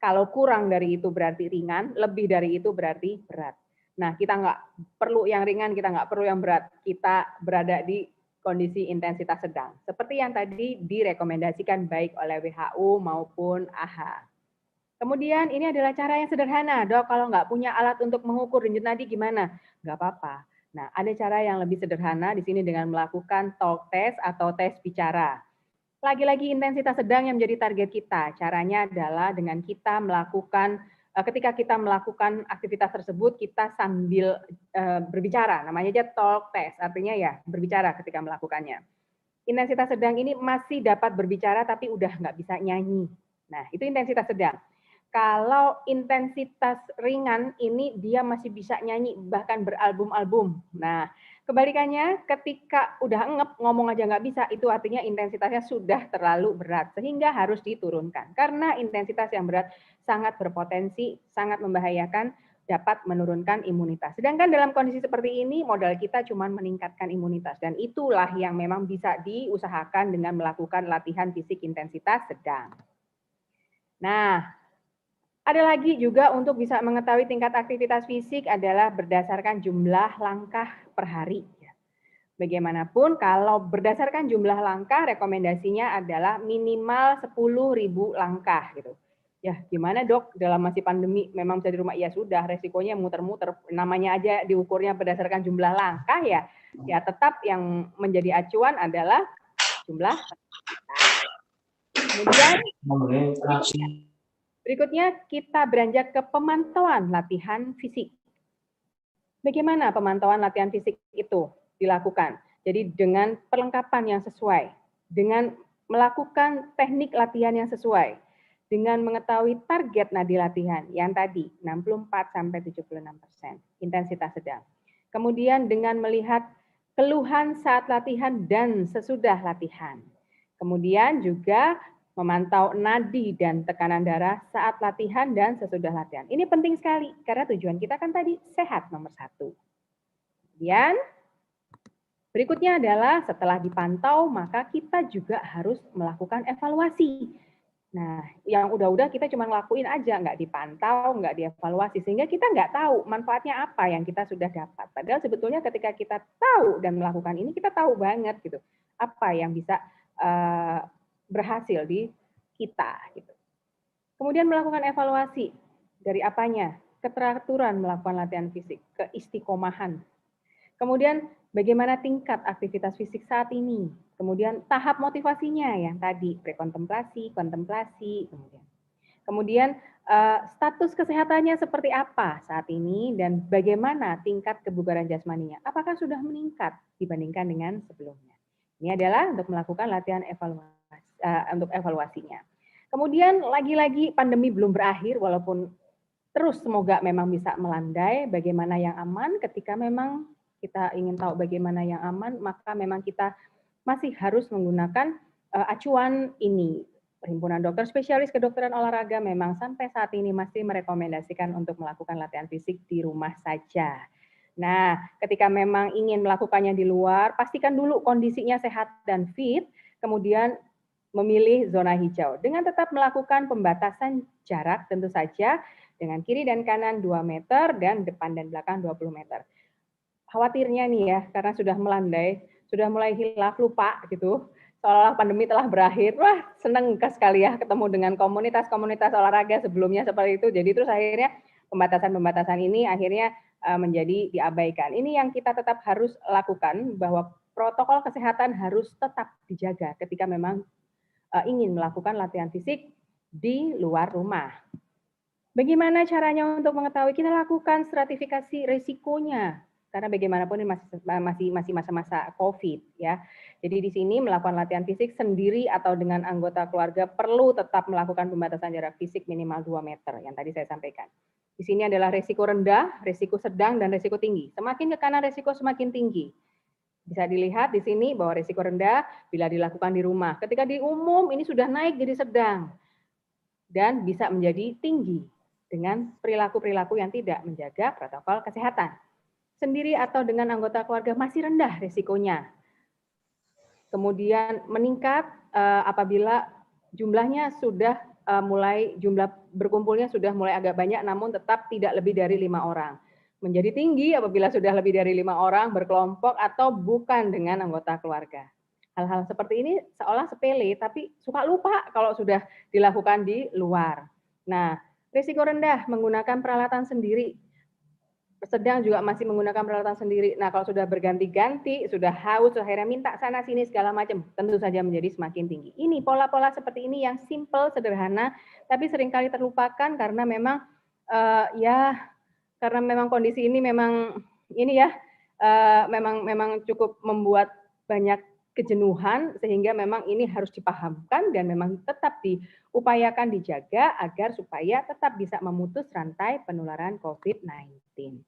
Kalau kurang dari itu berarti ringan, lebih dari itu berarti berat. Nah, kita nggak perlu yang ringan, kita nggak perlu yang berat. Kita berada di kondisi intensitas sedang. Seperti yang tadi direkomendasikan baik oleh WHO maupun AHA. Kemudian ini adalah cara yang sederhana, Dok, kalau nggak punya alat untuk mengukur denyut nadi gimana? Nggak apa-apa. Nah, ada cara yang lebih sederhana di sini dengan melakukan talk test atau tes bicara. Lagi-lagi intensitas sedang yang menjadi target kita. Caranya adalah dengan kita melakukan, ketika kita melakukan aktivitas tersebut, kita sambil berbicara. Namanya aja talk test, artinya ya berbicara ketika melakukannya. Intensitas sedang ini masih dapat berbicara tapi udah nggak bisa nyanyi. Nah, itu intensitas sedang. Kalau intensitas ringan ini dia masih bisa nyanyi bahkan beralbum-album. Nah, kebalikannya ketika udah ngep ngomong aja nggak bisa, itu artinya intensitasnya sudah terlalu berat sehingga harus diturunkan. Karena intensitas yang berat sangat berpotensi, sangat membahayakan, dapat menurunkan imunitas. Sedangkan dalam kondisi seperti ini modal kita cuma meningkatkan imunitas dan itulah yang memang bisa diusahakan dengan melakukan latihan fisik intensitas sedang. Nah, ada lagi juga untuk bisa mengetahui tingkat aktivitas fisik adalah berdasarkan jumlah langkah per hari. Bagaimanapun kalau berdasarkan jumlah langkah rekomendasinya adalah minimal 10.000 langkah gitu. Ya gimana Dok, dalam masih pandemi memang bisa di rumah, ya sudah resikonya muter-muter, namanya aja diukurnya berdasarkan jumlah langkah ya tetap yang menjadi acuan adalah jumlah. Kemudian berikutnya kita beranjak ke pemantauan latihan fisik. Bagaimana pemantauan latihan fisik itu dilakukan? Jadi dengan perlengkapan yang sesuai, dengan melakukan teknik latihan yang sesuai, dengan mengetahui target nadi latihan yang tadi 64-76% intensitas sedang. Kemudian dengan melihat keluhan saat latihan dan sesudah latihan. Kemudian juga memantau nadi dan tekanan darah saat latihan dan sesudah latihan. Ini penting sekali karena tujuan kita kan tadi sehat nomor 1. Kemudian berikutnya adalah setelah dipantau maka kita juga harus melakukan evaluasi. Nah, yang udah-udah kita cuma ngelakuin aja, nggak dipantau, nggak dievaluasi, sehingga kita nggak tahu manfaatnya apa yang kita sudah dapat. Padahal sebetulnya ketika kita tahu dan melakukan ini, kita tahu banget gitu apa yang bisa berhasil di kita. Gitu. Kemudian melakukan evaluasi dari apanya? Keteraturan melakukan latihan fisik, keistiqomahan. Kemudian bagaimana tingkat aktivitas fisik saat ini? Kemudian tahap motivasinya yang tadi prekontemplasi, kontemplasi, kemudian status kesehatannya seperti apa saat ini dan bagaimana tingkat kebugaran jasmaninya? Apakah sudah meningkat dibandingkan dengan sebelumnya? Ini adalah untuk melakukan latihan untuk evaluasinya. Kemudian lagi-lagi pandemi belum berakhir walaupun terus semoga memang bisa melandai. Bagaimana yang aman ketika memang kita ingin tahu bagaimana yang aman, maka memang kita masih harus menggunakan acuan ini. Perhimpunan Dokter Spesialis Kedokteran Olahraga memang sampai saat ini masih merekomendasikan untuk melakukan latihan fisik di rumah saja. Nah, ketika memang ingin melakukannya di luar, pastikan dulu kondisinya sehat dan fit, kemudian memilih zona hijau. Dengan tetap melakukan pembatasan jarak tentu saja dengan kiri dan kanan 2 meter dan depan dan belakang 20 meter. Khawatirnya nih ya, karena sudah melandai, sudah mulai hilaf lupa gitu, seolah pandemi telah berakhir. Wah, seneng sekali ya ketemu dengan komunitas-komunitas olahraga sebelumnya seperti itu. Jadi terus akhirnya pembatasan-pembatasan ini akhirnya menjadi diabaikan. Ini yang kita tetap harus lakukan, bahwa protokol kesehatan harus tetap dijaga ketika memang ingin melakukan latihan fisik di luar rumah. Bagaimana caranya untuk mengetahui? Kita lakukan stratifikasi risikonya. Karena bagaimanapun ini masih masa-masa COVID ya. Jadi di sini melakukan latihan fisik sendiri atau dengan anggota keluarga perlu tetap melakukan pembatasan jarak fisik minimal 2 meter yang tadi saya sampaikan. Di sini adalah risiko rendah, risiko sedang, dan risiko tinggi. Semakin ke kanan risiko semakin tinggi. Bisa dilihat di sini bahwa risiko rendah bila dilakukan di rumah. Ketika di umum ini sudah naik jadi sedang dan bisa menjadi tinggi. dengan perilaku-perilaku yang tidak menjaga protokol kesehatan. Sendiri atau dengan anggota keluarga masih rendah risikonya. Kemudian meningkat apabila jumlahnya sudah jumlah berkumpulnya sudah mulai agak banyak, namun tetap tidak lebih dari 5 orang. Menjadi tinggi apabila sudah lebih dari 5 orang berkelompok atau bukan dengan anggota keluarga. Hal-hal seperti ini seolah sepele, tapi suka lupa kalau sudah dilakukan di luar. Nah, risiko rendah menggunakan peralatan sendiri. Sedang juga masih menggunakan peralatan sendiri. Nah, kalau sudah berganti-ganti, sudah haus, akhirnya minta sana sini segala macam, tentu saja menjadi semakin tinggi. Ini pola-pola seperti ini yang simple, sederhana, tapi seringkali terlupakan karena memang karena memang kondisi ini memang memang cukup membuat banyak kejenuhan, sehingga memang ini harus dipahamkan dan memang tetap diupayakan dijaga agar supaya tetap bisa memutus rantai penularan COVID-19.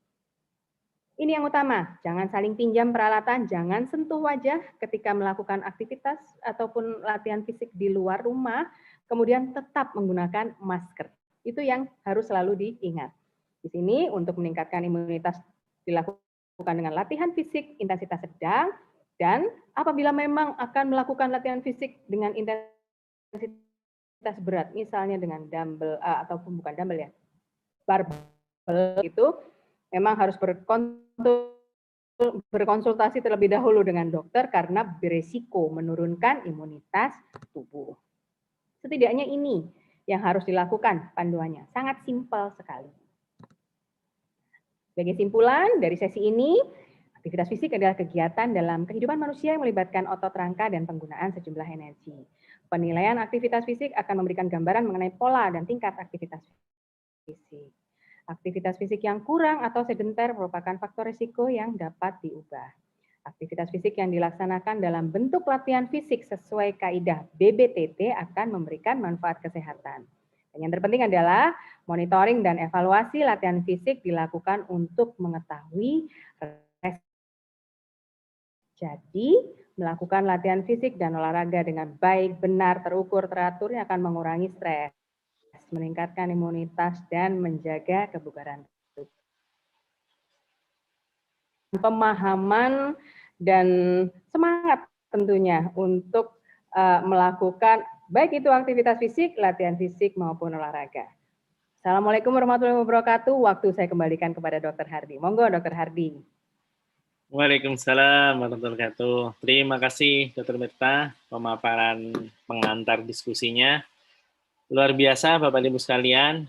Ini yang utama, jangan saling pinjam peralatan, jangan sentuh wajah ketika melakukan aktivitas ataupun latihan fisik di luar rumah, kemudian tetap menggunakan masker. Itu yang harus selalu diingat. Di sini untuk meningkatkan imunitas dilakukan dengan latihan fisik intensitas sedang, dan apabila memang akan melakukan latihan fisik dengan intensitas berat, misalnya dengan dumbbell ataupun bukan dumbbell ya, barbell itu, memang harus berkonsultasi terlebih dahulu dengan dokter karena beresiko menurunkan imunitas tubuh. Setidaknya ini yang harus dilakukan panduannya. Sangat simpel sekali. Sebagai simpulan dari sesi ini, aktivitas fisik adalah kegiatan dalam kehidupan manusia yang melibatkan otot rangka dan penggunaan sejumlah energi. Penilaian aktivitas fisik akan memberikan gambaran mengenai pola dan tingkat aktivitas fisik. Aktivitas fisik yang kurang atau sedenter merupakan faktor risiko yang dapat diubah. Aktivitas fisik yang dilaksanakan dalam bentuk latihan fisik sesuai kaidah BBTT akan memberikan manfaat kesehatan. Dan yang terpenting adalah monitoring dan evaluasi latihan fisik dilakukan untuk mengetahui jadi melakukan latihan fisik dan olahraga dengan baik, benar, terukur, teratur yang akan mengurangi stres, meningkatkan imunitas, dan menjaga kebugaran tubuh. Pemahaman dan semangat tentunya untuk melakukan baik itu aktivitas fisik, latihan fisik maupun olahraga. Assalamualaikum warahmatullahi wabarakatuh. Waktu saya kembalikan kepada Dr. Hardi. Monggo Dr. Hardi. Waalaikumsalam warahmatullahi wabarakatuh. Terima kasih Dr. Mirta pemaparan pengantar diskusinya. Luar biasa Bapak Ibu sekalian,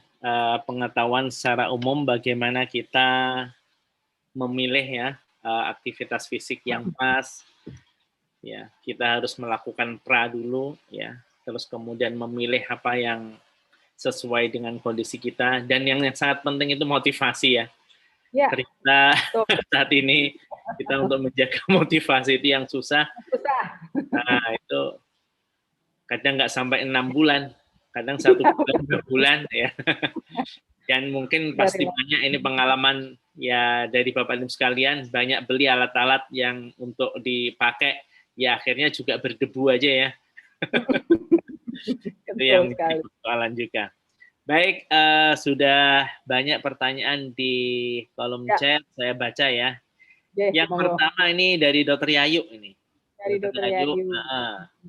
pengetahuan secara umum bagaimana kita memilih ya aktivitas fisik yang pas. Ya, kita harus melakukan pra dulu ya, terus kemudian memilih apa yang sesuai dengan kondisi kita, dan yang sangat penting itu motivasi ya. Ya. Ternyata saat ini kita untuk menjaga motivasi itu yang susah. Nah, itu kadang nggak sampai 6 bulan. Kadang 1 bulan, 2 bulan ya. Dan mungkin pasti banyak ini pengalaman ya dari Bapak Ibu sekalian, banyak beli alat-alat yang untuk dipakai ya akhirnya juga berdebu aja ya. Itu yang menjadi persoalan juga. Baik, sudah banyak pertanyaan di kolom chat, saya baca ya. Yang pertama ini dari Dr. Yayu ini. Dari Dr. Yayu.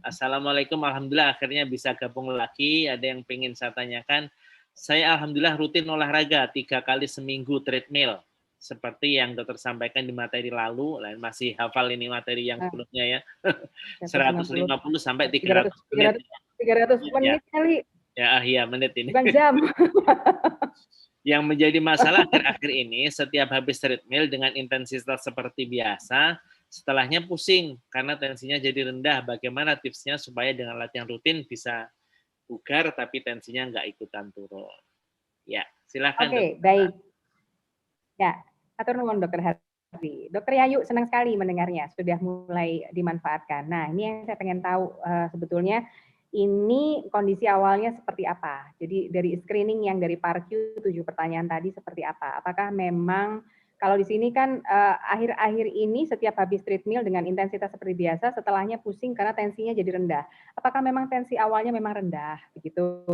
Assalamualaikum, alhamdulillah akhirnya bisa gabung lagi. Ada yang pengen saya tanyakan. Saya alhamdulillah rutin olahraga 3 kali seminggu treadmill. Seperti yang dokter sampaikan di materi lalu, masih hafal ini materi yang sebelumnya ya. 150 sampai 300 menit. 300 menit kali. Ya, iya menit ini. Bukan jam. Yang menjadi masalah akhir-akhir ini, setiap habis treadmill dengan intensitas seperti biasa, setelahnya pusing karena tensinya jadi rendah. Bagaimana tipsnya supaya dengan latihan rutin bisa bugar tapi tensinya nggak ikutan turun? Ya, silakan. Oke, baik. Ya, atur nuwun Dr. Hardi. Dr. Yayu senang sekali mendengarnya, sudah mulai dimanfaatkan. Nah, ini yang saya pengen tahu sebetulnya ini kondisi awalnya seperti apa. Jadi dari screening yang dari PARQ 7 pertanyaan tadi seperti apa? Apakah memang Kalau di sini kan akhir-akhir ini setiap habis treadmill dengan intensitas seperti biasa, setelahnya pusing karena tensinya jadi rendah. Apakah memang tensi awalnya memang rendah, begitu?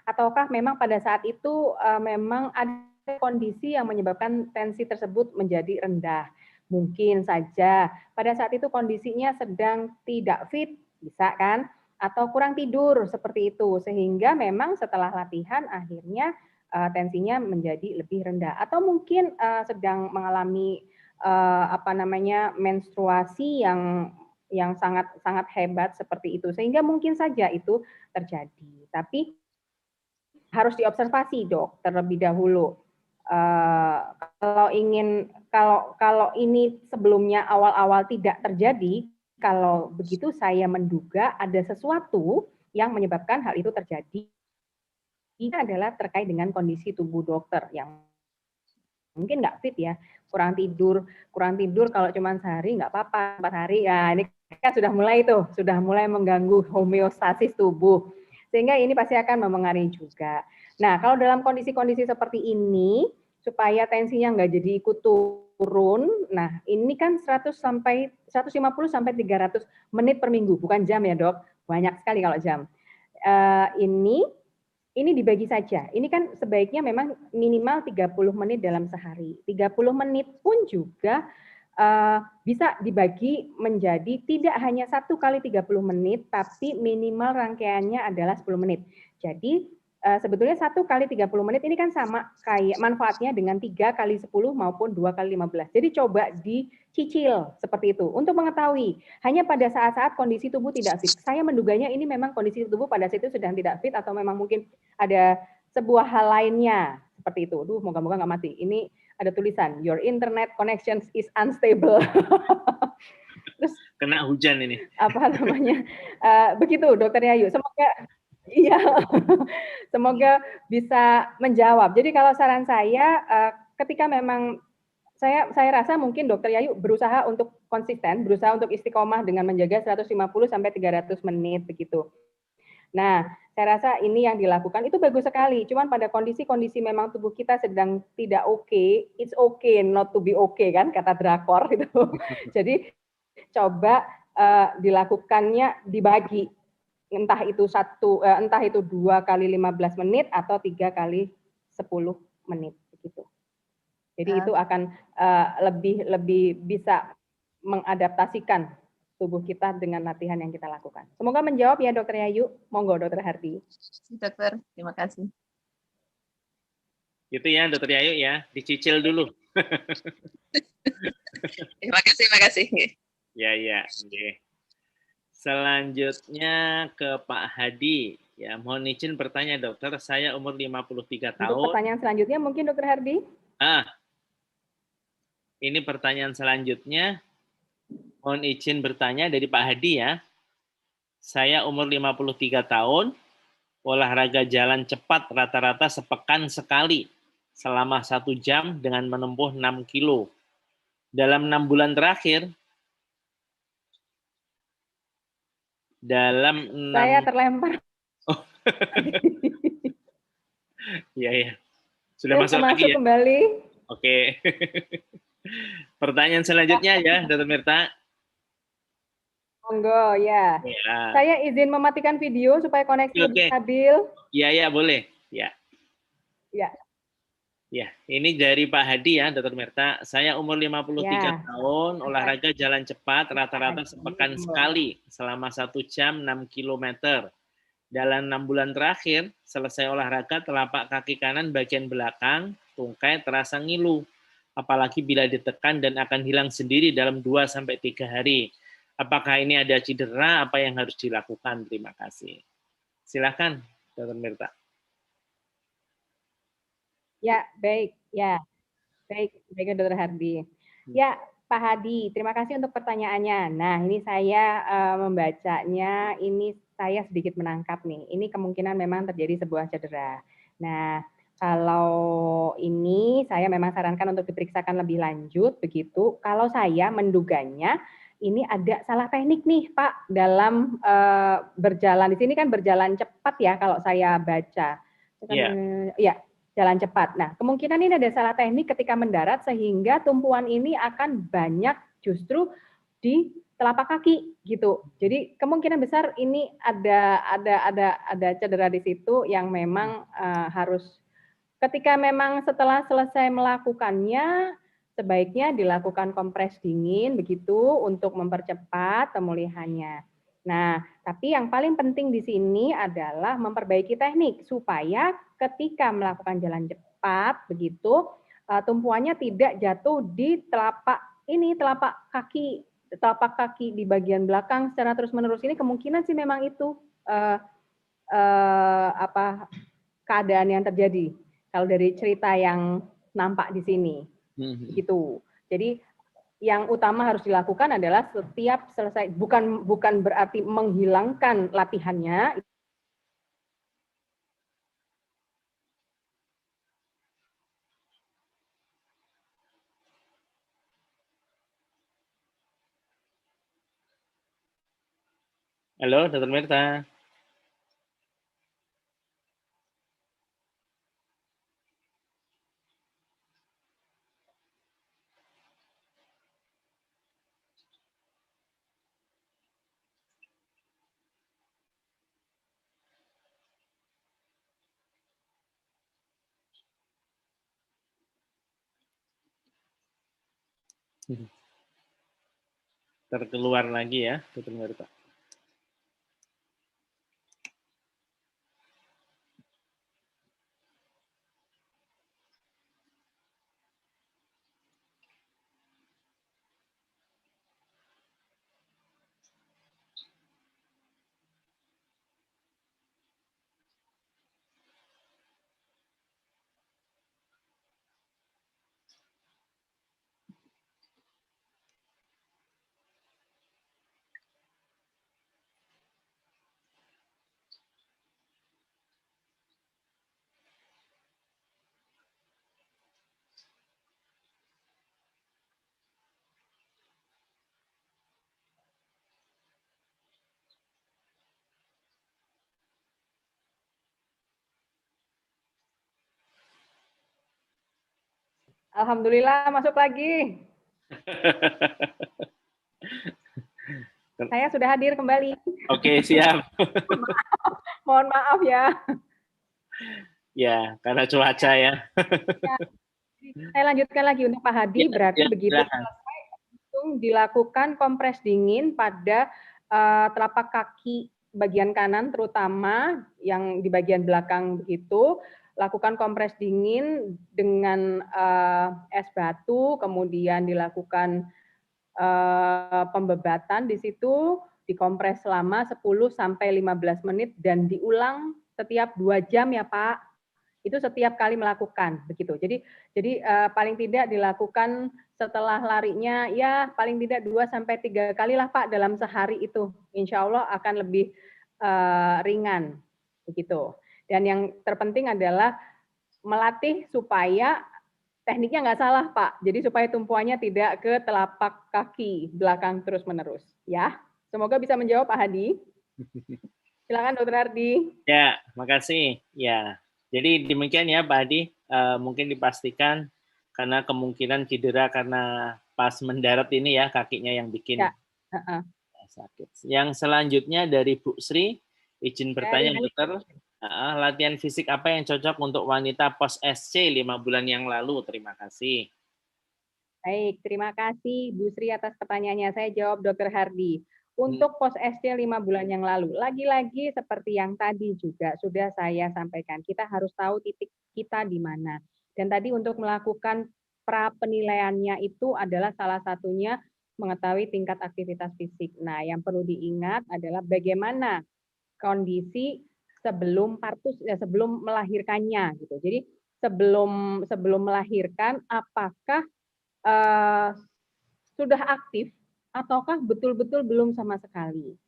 Ataukah memang pada saat itu memang ada kondisi yang menyebabkan tensi tersebut menjadi rendah? Mungkin saja pada saat itu kondisinya sedang tidak fit, bisa kan? Atau kurang tidur seperti itu, sehingga memang setelah latihan akhirnya tensinya menjadi lebih rendah, atau mungkin sedang mengalami menstruasi yang sangat sangat hebat seperti itu, sehingga mungkin saja itu terjadi. Tapi harus diobservasi dok terlebih dahulu. Kalau ini sebelumnya awal-awal tidak terjadi, kalau begitu saya menduga ada sesuatu yang menyebabkan hal itu terjadi. Ini adalah terkait dengan kondisi tubuh dokter yang mungkin nggak fit ya, kurang tidur kalau cuma sehari nggak apa-apa, 4 hari, ya ini kan sudah mulai mengganggu homeostasis tubuh, sehingga ini pasti akan mempengaruhi juga. Nah, kalau dalam kondisi-kondisi seperti ini, supaya tensinya nggak jadi ikut turun, nah ini kan 150 sampai 300 menit per minggu, bukan jam ya dok, banyak sekali kalau jam. Ini dibagi saja. Ini kan sebaiknya memang minimal 30 menit dalam sehari. 30 menit pun juga bisa dibagi menjadi tidak hanya 1 kali 30 menit, tapi minimal rangkaiannya adalah 10 menit. Jadi sebetulnya 1 kali 30 menit ini kan sama kayak manfaatnya dengan 3 kali 10 maupun 2 kali 15. Jadi coba dicicil seperti itu. Untuk mengetahui, hanya pada saat-saat kondisi tubuh tidak fit. Saya menduganya ini memang kondisi tubuh pada saat itu sedang tidak fit, atau memang mungkin ada sebuah hal lainnya seperti itu. Moga-moga nggak mati. Ini ada tulisan, your internet connection is unstable. Terus kena hujan ini. Apa namanya? Begitu, Dokter Yayu. Semoga bisa menjawab. Jadi kalau saran saya, ketika memang saya rasa mungkin Dokter Yayu berusaha untuk konsisten, berusaha untuk istiqomah dengan menjaga 150 sampai 300 menit begitu. Nah, saya rasa ini yang dilakukan itu bagus sekali. Cuman pada kondisi-kondisi memang tubuh kita sedang tidak oke, it's okay not to be okay kan kata drakor gitu. Jadi coba dilakukannya dibagi, entah itu 2 kali 15 menit atau 3 kali 10 menit begitu. Jadi itu akan lebih bisa mengadaptasikan tubuh kita dengan latihan yang kita lakukan. Semoga menjawab ya Dokter Yayu. Monggo Dokter Hardi. Dokter, terima kasih. Itu ya Dokter Yayu ya, dicicil dulu. Terima kasih. Ya. Selanjutnya ke Pak Hadi. Ya, mohon izin bertanya dokter, saya umur 53 tahun. Untuk pertanyaan selanjutnya mungkin Dokter Hardi? Ini pertanyaan selanjutnya. Mohon izin bertanya dari Pak Hadi ya. Saya umur 53 tahun, olahraga jalan cepat rata-rata sepekan sekali selama 1 jam dengan menempuh 6 kilo. Dalam 6 bulan terakhir, saya terlempar. Oh. Iya. Sudah masuk lagi ya? Kembali. Oke. Pertanyaan selanjutnya ya, Dr. Mirta. Monggo ya. Saya izin mematikan video supaya koneksi lebih stabil. Iya, boleh. Ya. Ya, ini dari Pak Hadi ya, Dr. Mirta. Saya umur 53 tahun, olahraga jalan cepat rata-rata sepekan sekali selama 1 jam 6 km. Dalam 6 bulan terakhir, selesai olahraga telapak kaki kanan bagian belakang, tungkai terasa ngilu. Apalagi bila ditekan dan akan hilang sendiri dalam 2-3 hari. Apakah ini ada cedera? Apa yang harus dilakukan? Terima kasih. Silakan, Dr. Mirta. Ya, baik. Baik, Dr. Hardi. Ya, Pak Hadi, terima kasih untuk pertanyaannya. Nah, ini saya membacanya, ini saya sedikit menangkap nih. Ini kemungkinan memang terjadi sebuah cedera. Nah, kalau ini saya memang sarankan untuk diperiksakan lebih lanjut, begitu. Kalau saya menduganya, ini ada salah teknik nih, Pak, dalam berjalan. Di sini kan berjalan cepat ya, kalau saya baca. Ya. jalan cepat. Nah, kemungkinan ini ada salah teknik ketika mendarat sehingga tumpuan ini akan banyak justru di telapak kaki gitu. Jadi kemungkinan besar ini ada cedera di situ yang memang harus ketika memang setelah selesai melakukannya sebaiknya dilakukan kompres dingin begitu untuk mempercepat pemulihannya. Nah, tapi yang paling penting di sini adalah memperbaiki teknik supaya ketika melakukan jalan cepat begitu tumpuannya tidak jatuh di telapak kaki di bagian belakang secara terus-menerus. Ini kemungkinan sih memang itu keadaan yang terjadi kalau dari cerita yang nampak di sini. Gitu. Jadi yang utama harus dilakukan adalah setiap selesai, bukan berarti menghilangkan latihannya. Halo, Dr. Mirta. Terkeluar lagi ya, Dr. Mirta. Alhamdulillah masuk lagi. Saya sudah hadir kembali. Oke, siap. Mohon maaf ya. Ya, karena cuaca ya. Saya lanjutkan lagi untuk Pak Hadi, berarti begitu selesai langsung dilakukan kompres dingin pada telapak kaki bagian kanan terutama yang di bagian belakang begitu, lakukan kompres dingin dengan es batu, kemudian dilakukan pembebatan di situ, dikompres selama 10 sampai 15 menit dan diulang setiap 2 jam ya Pak. Itu setiap kali melakukan begitu. Jadi paling tidak dilakukan setelah larinya ya paling tidak 2 sampai 3 kali lah Pak dalam sehari itu. Insya Allah akan lebih ringan begitu. Dan yang terpenting adalah melatih supaya tekniknya nggak salah Pak. Jadi supaya tumpuannya tidak ke telapak kaki belakang terus-menerus. Ya, semoga bisa menjawab Pak Hadi. Silakan Dr. Hardi. Ya, makasih. Ya, jadi demikian ya Pak Hadi. Mungkin dipastikan karena kemungkinan cedera karena pas mendarat ini ya kakinya yang bikin sakit. Yang selanjutnya dari Bu Sri, izin bertanya dokter. Latihan fisik apa yang cocok untuk wanita pos SC 5 bulan yang lalu? Terima kasih. Baik, terima kasih Bu Sri atas pertanyaannya. Saya jawab Dr. Hardi. Untuk pos SC 5 bulan yang lalu, lagi-lagi seperti yang tadi juga sudah saya sampaikan, kita harus tahu titik kita di mana. Dan tadi untuk melakukan pra penilaiannya itu adalah salah satunya mengetahui tingkat aktivitas fisik. Nah, yang perlu diingat adalah bagaimana kondisi sebelum partus sebelum melahirkannya gitu. Jadi sebelum melahirkan apakah sudah aktif ataukah betul-betul belum sama sekali.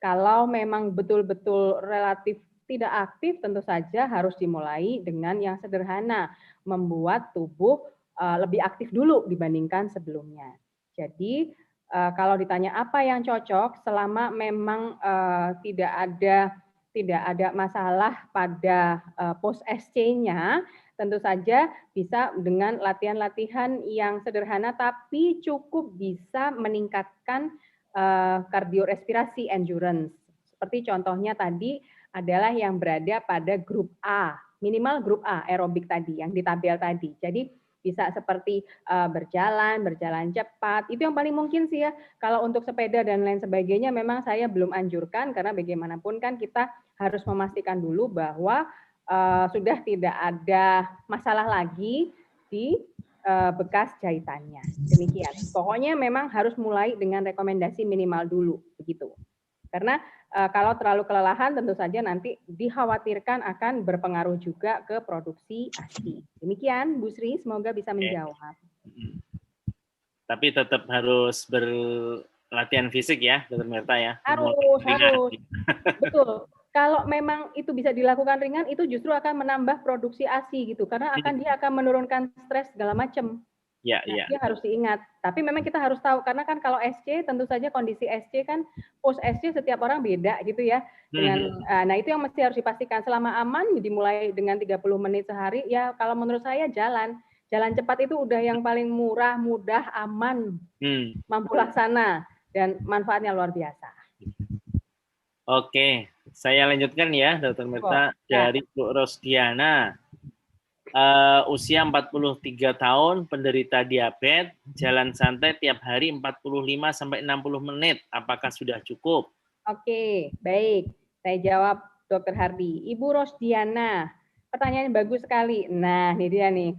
Kalau memang betul-betul relatif tidak aktif, tentu saja harus dimulai dengan yang sederhana, membuat tubuh lebih aktif dulu dibandingkan sebelumnya. Jadi kalau ditanya apa yang cocok, selama memang tidak ada masalah pada pos SC-nya, tentu saja bisa dengan latihan-latihan yang sederhana, tapi cukup bisa meningkatkan kardiorespirasi endurance. Seperti contohnya tadi adalah yang berada pada grup A, minimal grup A, aerobik tadi, yang di tabel tadi. Jadi bisa seperti berjalan cepat, itu yang paling mungkin sih ya. Kalau untuk sepeda dan lain sebagainya memang saya belum anjurkan, karena bagaimanapun kan kita harus memastikan dulu bahwa sudah tidak ada masalah lagi di bekas jahitannya. Demikian. Pokoknya memang harus mulai dengan rekomendasi minimal dulu, begitu. Karena kalau terlalu kelelahan tentu saja nanti dikhawatirkan akan berpengaruh juga ke produksi ASI. Demikian, Bu Sri, semoga bisa menjawab. Tapi tetap harus berlatihan fisik ya, Dr. Merta ya. Harus. Betul. Kalau memang itu bisa dilakukan ringan, itu justru akan menambah produksi ASI gitu, karena dia akan menurunkan stres segala macam. Ya, nah, dia harus diingat. Tapi memang kita harus tahu, karena kan kalau SC, tentu saja kondisi SC kan, post SC setiap orang beda gitu ya. Nah itu yang mesti harus dipastikan. Selama aman, dimulai dengan 30 menit sehari, ya kalau menurut saya jalan cepat itu udah yang paling murah, mudah, aman, mampu laksana, dan manfaatnya luar biasa. Oke, saya lanjutkan ya, Dr. Merta, dari Bu Rosdiana. Usia 43 tahun, penderita diabetes, jalan santai tiap hari 45-60 menit. Apakah sudah cukup? Oke, baik. Saya jawab, Dr. Hardi. Ibu Rosdiana, pertanyaan bagus sekali. Nah, ini dia nih.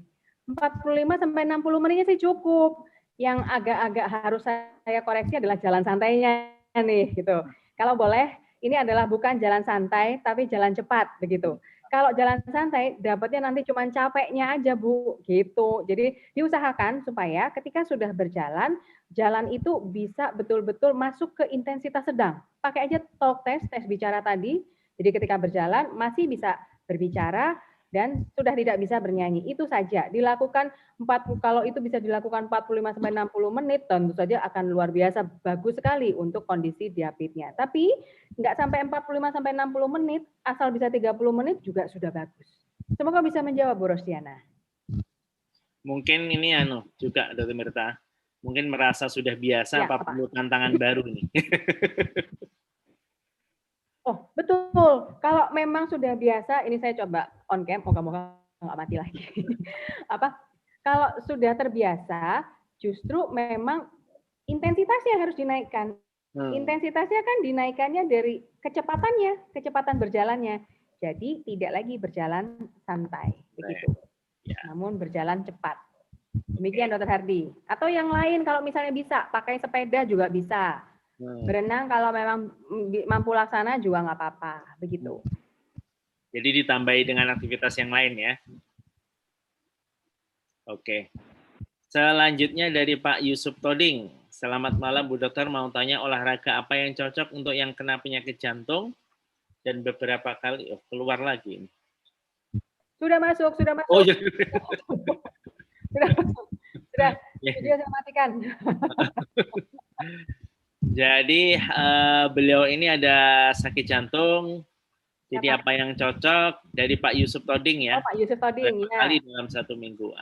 45-60 menitnya sih cukup. Yang agak-agak harus saya koreksi adalah jalan santainya nih, gitu. Kalau boleh, ini adalah bukan jalan santai, tapi jalan cepat, begitu. Kalau jalan santai, dapatnya nanti cuma capeknya aja, Bu, gitu. Jadi diusahakan supaya ketika sudah berjalan, jalan itu bisa betul-betul masuk ke intensitas sedang. Pakai aja talk test, tes bicara tadi. Jadi ketika berjalan masih bisa berbicara dan sudah tidak bisa bernyanyi. Itu saja. Dilakukan kalau itu bisa dilakukan 45-60 menit, tentu saja akan luar biasa bagus sekali untuk kondisi diabetesnya. Tapi nggak sampai 45-60 menit, asal bisa 30 menit juga sudah bagus. Semoga bisa menjawab, Bu Rosdiana. Mungkin ini juga, Dr. Merta, mungkin merasa sudah biasa, apa perlu tantangan baru nih? Oh, betul. Kalau memang sudah biasa, ini saya coba on cam, moga-moga nggak mati lagi. Kalau sudah terbiasa, justru memang intensitasnya harus dinaikkan. Intensitasnya kan dinaikannya dari kecepatan berjalannya. Jadi tidak lagi berjalan santai, begitu. Namun berjalan cepat. Demikian, Dr. Hardi. Atau yang lain, kalau misalnya bisa, pakai sepeda juga bisa. Berenang kalau memang mampu laksana juga nggak apa-apa, begitu. Jadi ditambahi dengan aktivitas yang lain ya. Oke. Selanjutnya dari Pak Yusuf Toding. Selamat malam Bu Dokter, mau tanya olahraga apa yang cocok untuk yang kena penyakit jantung dan beberapa kali keluar lagi. Sudah masuk. Oh, ya. Sudah. Video saya matikan. Jadi beliau ini ada sakit jantung. Jadi apa yang cocok dari Pak Yusuf Toding ya? Oh, Pak Yusuf Toding, berapa kali dalam 1 minggu?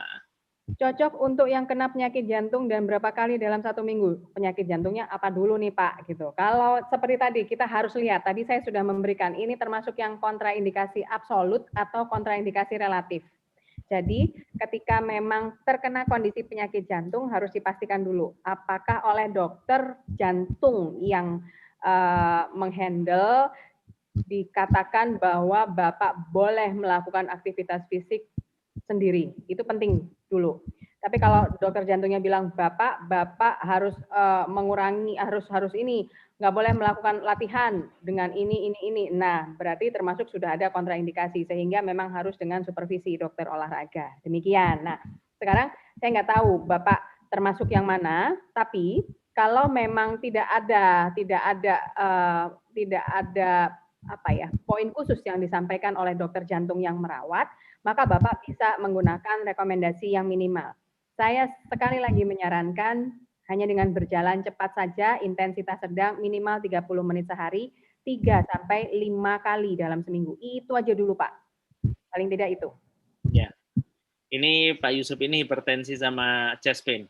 Cocok untuk yang kena penyakit jantung dan berapa kali dalam 1 minggu? Penyakit jantungnya apa dulu nih Pak? Gitu. Kalau seperti tadi kita harus lihat. Tadi saya sudah memberikan ini termasuk yang kontraindikasi absolut atau kontraindikasi relatif. Jadi ketika memang terkena kondisi penyakit jantung harus dipastikan dulu apakah oleh dokter jantung yang menghandle dikatakan bahwa Bapak boleh melakukan aktivitas fisik sendiri. Itu penting dulu. Tapi kalau dokter jantungnya bilang Bapak harus mengurangi harus ini, nggak boleh melakukan latihan dengan ini. Nah, berarti termasuk sudah ada kontraindikasi sehingga memang harus dengan supervisi dokter olahraga. Demikian. Nah, sekarang saya nggak tahu Bapak termasuk yang mana, tapi kalau memang tidak ada poin khusus yang disampaikan oleh dokter jantung yang merawat, maka Bapak bisa menggunakan rekomendasi yang minimal. Saya sekali lagi menyarankan hanya dengan berjalan cepat saja, intensitas sedang minimal 30 menit sehari, 3-5 kali dalam seminggu. Itu aja dulu Pak. Paling tidak itu. Ya. Ini Pak Yusuf ini hipertensi sama chest pain.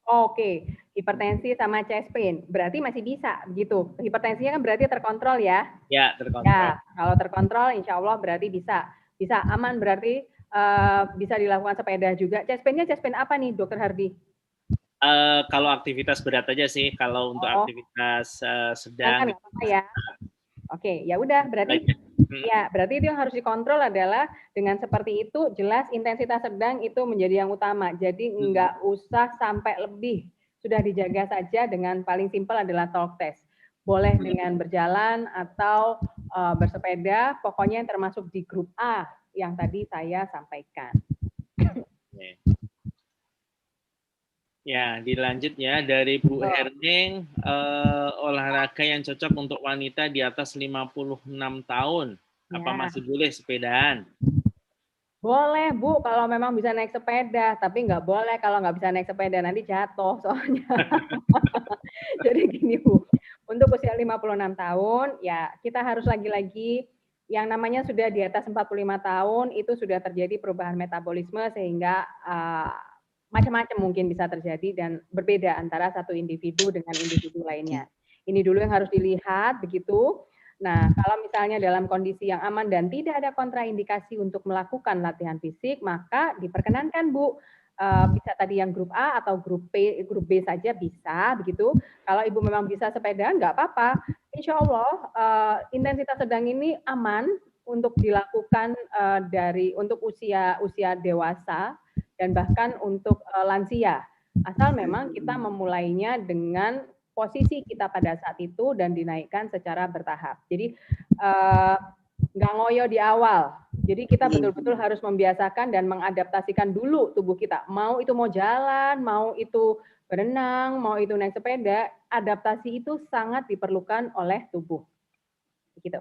Oke, hipertensi sama chest pain. Berarti masih bisa begitu. Hipertensinya kan berarti terkontrol ya? Ya, terkontrol. Ya, kalau terkontrol insya Allah berarti bisa. Bisa aman berarti bisa dilakukan sepeda juga. Chest pain-nya chest pain apa nih, Dokter Hardi? Kalau aktivitas berat aja sih. Kalau untuk aktivitas sedang. Nggak apa-apa ya. Oke, ya udah berarti ya berarti itu yang harus dikontrol adalah dengan seperti itu jelas intensitas sedang itu menjadi yang utama. Jadi nggak usah sampai lebih, sudah dijaga saja dengan paling simpel adalah talk test. Boleh dengan berjalan atau bersepeda, pokoknya yang termasuk di grup A yang tadi saya sampaikan. Ya, dilanjut ya dari Bu Herning, olahraga yang cocok untuk wanita di atas 56 tahun. Apa masih boleh sepedaan? Boleh, Bu, kalau memang bisa naik sepeda. Tapi nggak boleh kalau nggak bisa naik sepeda, nanti jatuh soalnya. Jadi gini, Bu, untuk usia 56 tahun, ya kita harus lagi-lagi yang namanya sudah di atas 45 tahun, itu sudah terjadi perubahan metabolisme sehingga macam-macam mungkin bisa terjadi dan berbeda antara satu individu dengan individu lainnya. Ini dulu yang harus dilihat begitu. Nah, kalau misalnya dalam kondisi yang aman dan tidak ada kontraindikasi untuk melakukan latihan fisik, maka diperkenankan Bu, bisa tadi yang grup A atau grup B saja bisa begitu. Kalau Ibu memang bisa sepeda, nggak apa-apa. Insya Allah intensitas sedang ini aman untuk dilakukan untuk usia dewasa dan bahkan untuk lansia. Asal memang kita memulainya dengan posisi kita pada saat itu dan dinaikkan secara bertahap. Jadi nggak ngoyo di awal. Jadi kita betul-betul harus membiasakan dan mengadaptasikan dulu tubuh kita. Mau itu mau jalan, mau itu berenang, mau itu naik sepeda, adaptasi itu sangat diperlukan oleh tubuh. Gitu.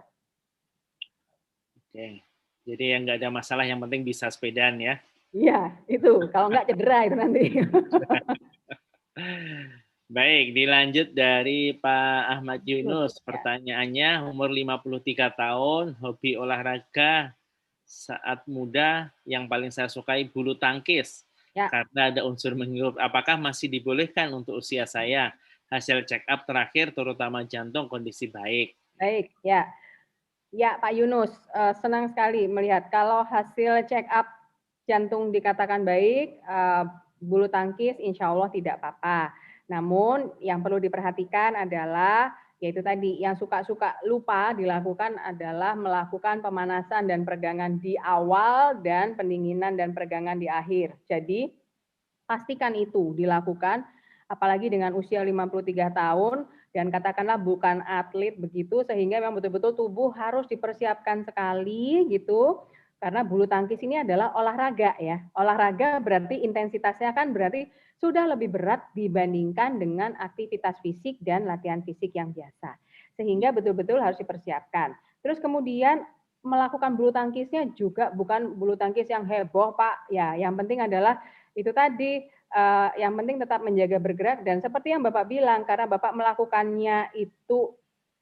Oke. Jadi yang nggak ada masalah, yang penting bisa sepedaan ya. Iya, itu. Kalau nggak cedera itu nanti. Baik, dilanjut dari Pak Ahmad Yunus. Pertanyaannya, umur 53 tahun, hobi olahraga saat muda yang paling saya sukai bulu tangkis. Ya. Karena ada unsur menghirup. Apakah masih dibolehkan untuk usia saya? Hasil check up terakhir, terutama jantung, kondisi baik. Baik, ya. Ya, Pak Yunus, senang sekali melihat kalau hasil check up jantung dikatakan baik, bulu tangkis insya Allah tidak apa-apa. Namun yang perlu diperhatikan adalah yaitu tadi yang suka-suka lupa dilakukan adalah melakukan pemanasan dan peregangan di awal dan pendinginan dan peregangan di akhir. Jadi pastikan itu dilakukan apalagi dengan usia 53 tahun dan katakanlah bukan atlet begitu sehingga memang betul-betul tubuh harus dipersiapkan sekali gitu. Karena bulu tangkis ini adalah olahraga ya. Olahraga berarti intensitasnya kan berarti sudah lebih berat dibandingkan dengan aktivitas fisik dan latihan fisik yang biasa. Sehingga betul-betul harus dipersiapkan. Terus kemudian melakukan bulu tangkisnya juga bukan bulu tangkis yang heboh Pak. Ya, yang penting adalah itu tadi yang penting tetap menjaga bergerak dan seperti yang Bapak bilang karena Bapak melakukannya itu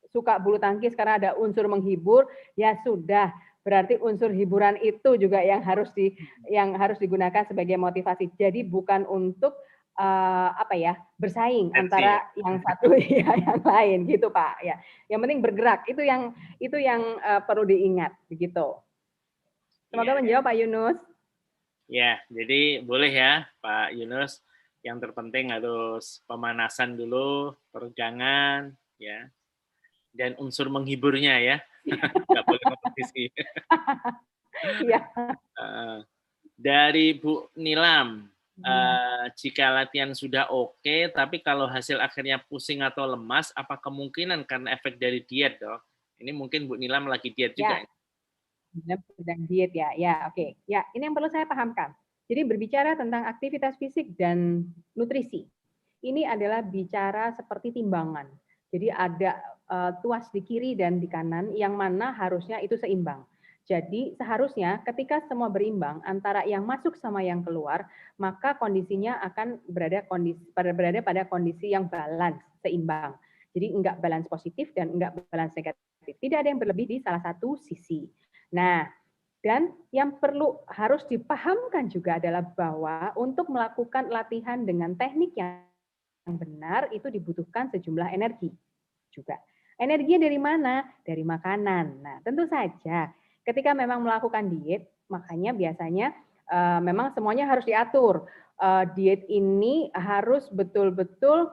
suka bulu tangkis karena ada unsur menghibur, ya sudah. Berarti unsur hiburan itu juga yang harus digunakan sebagai motivasi. Jadi bukan untuk bersaing antara yang satu ya yang lain gitu Pak ya. Yang penting bergerak itu yang perlu diingat begitu. Semoga menjawab Pak Yunus. Ya, jadi boleh ya Pak Yunus. Yang terpenting harus pemanasan dulu, peregangan ya. Dan unsur menghiburnya ya. Nggak boleh kompetisi. Iya. Dari Bu Nilam, jika latihan sudah oke, tapi kalau hasil akhirnya pusing atau lemas, apa kemungkinan karena efek dari diet, Dok? Ini mungkin Bu Nilam lagi diet juga. Ya, sedang diet ya. Ya, oke. Ya, ini yang perlu saya pahamkan. Jadi berbicara tentang aktivitas fisik dan nutrisi. Ini adalah bicara seperti timbangan. Jadi ada tuas di kiri dan di kanan yang mana harusnya itu seimbang. Jadi seharusnya ketika semua berimbang antara yang masuk sama yang keluar, maka kondisinya akan berada pada kondisi yang balance, seimbang. Jadi enggak balance positif dan enggak balance negatif. Tidak ada yang berlebih di salah satu sisi. Nah, Dan yang harus dipahamkan juga adalah bahwa untuk melakukan latihan dengan teknik yang benar itu dibutuhkan sejumlah energi juga. Energinya dari mana? Dari makanan. Nah, tentu saja ketika memang melakukan diet, makanya biasanya memang semuanya harus diatur. Diet ini harus betul-betul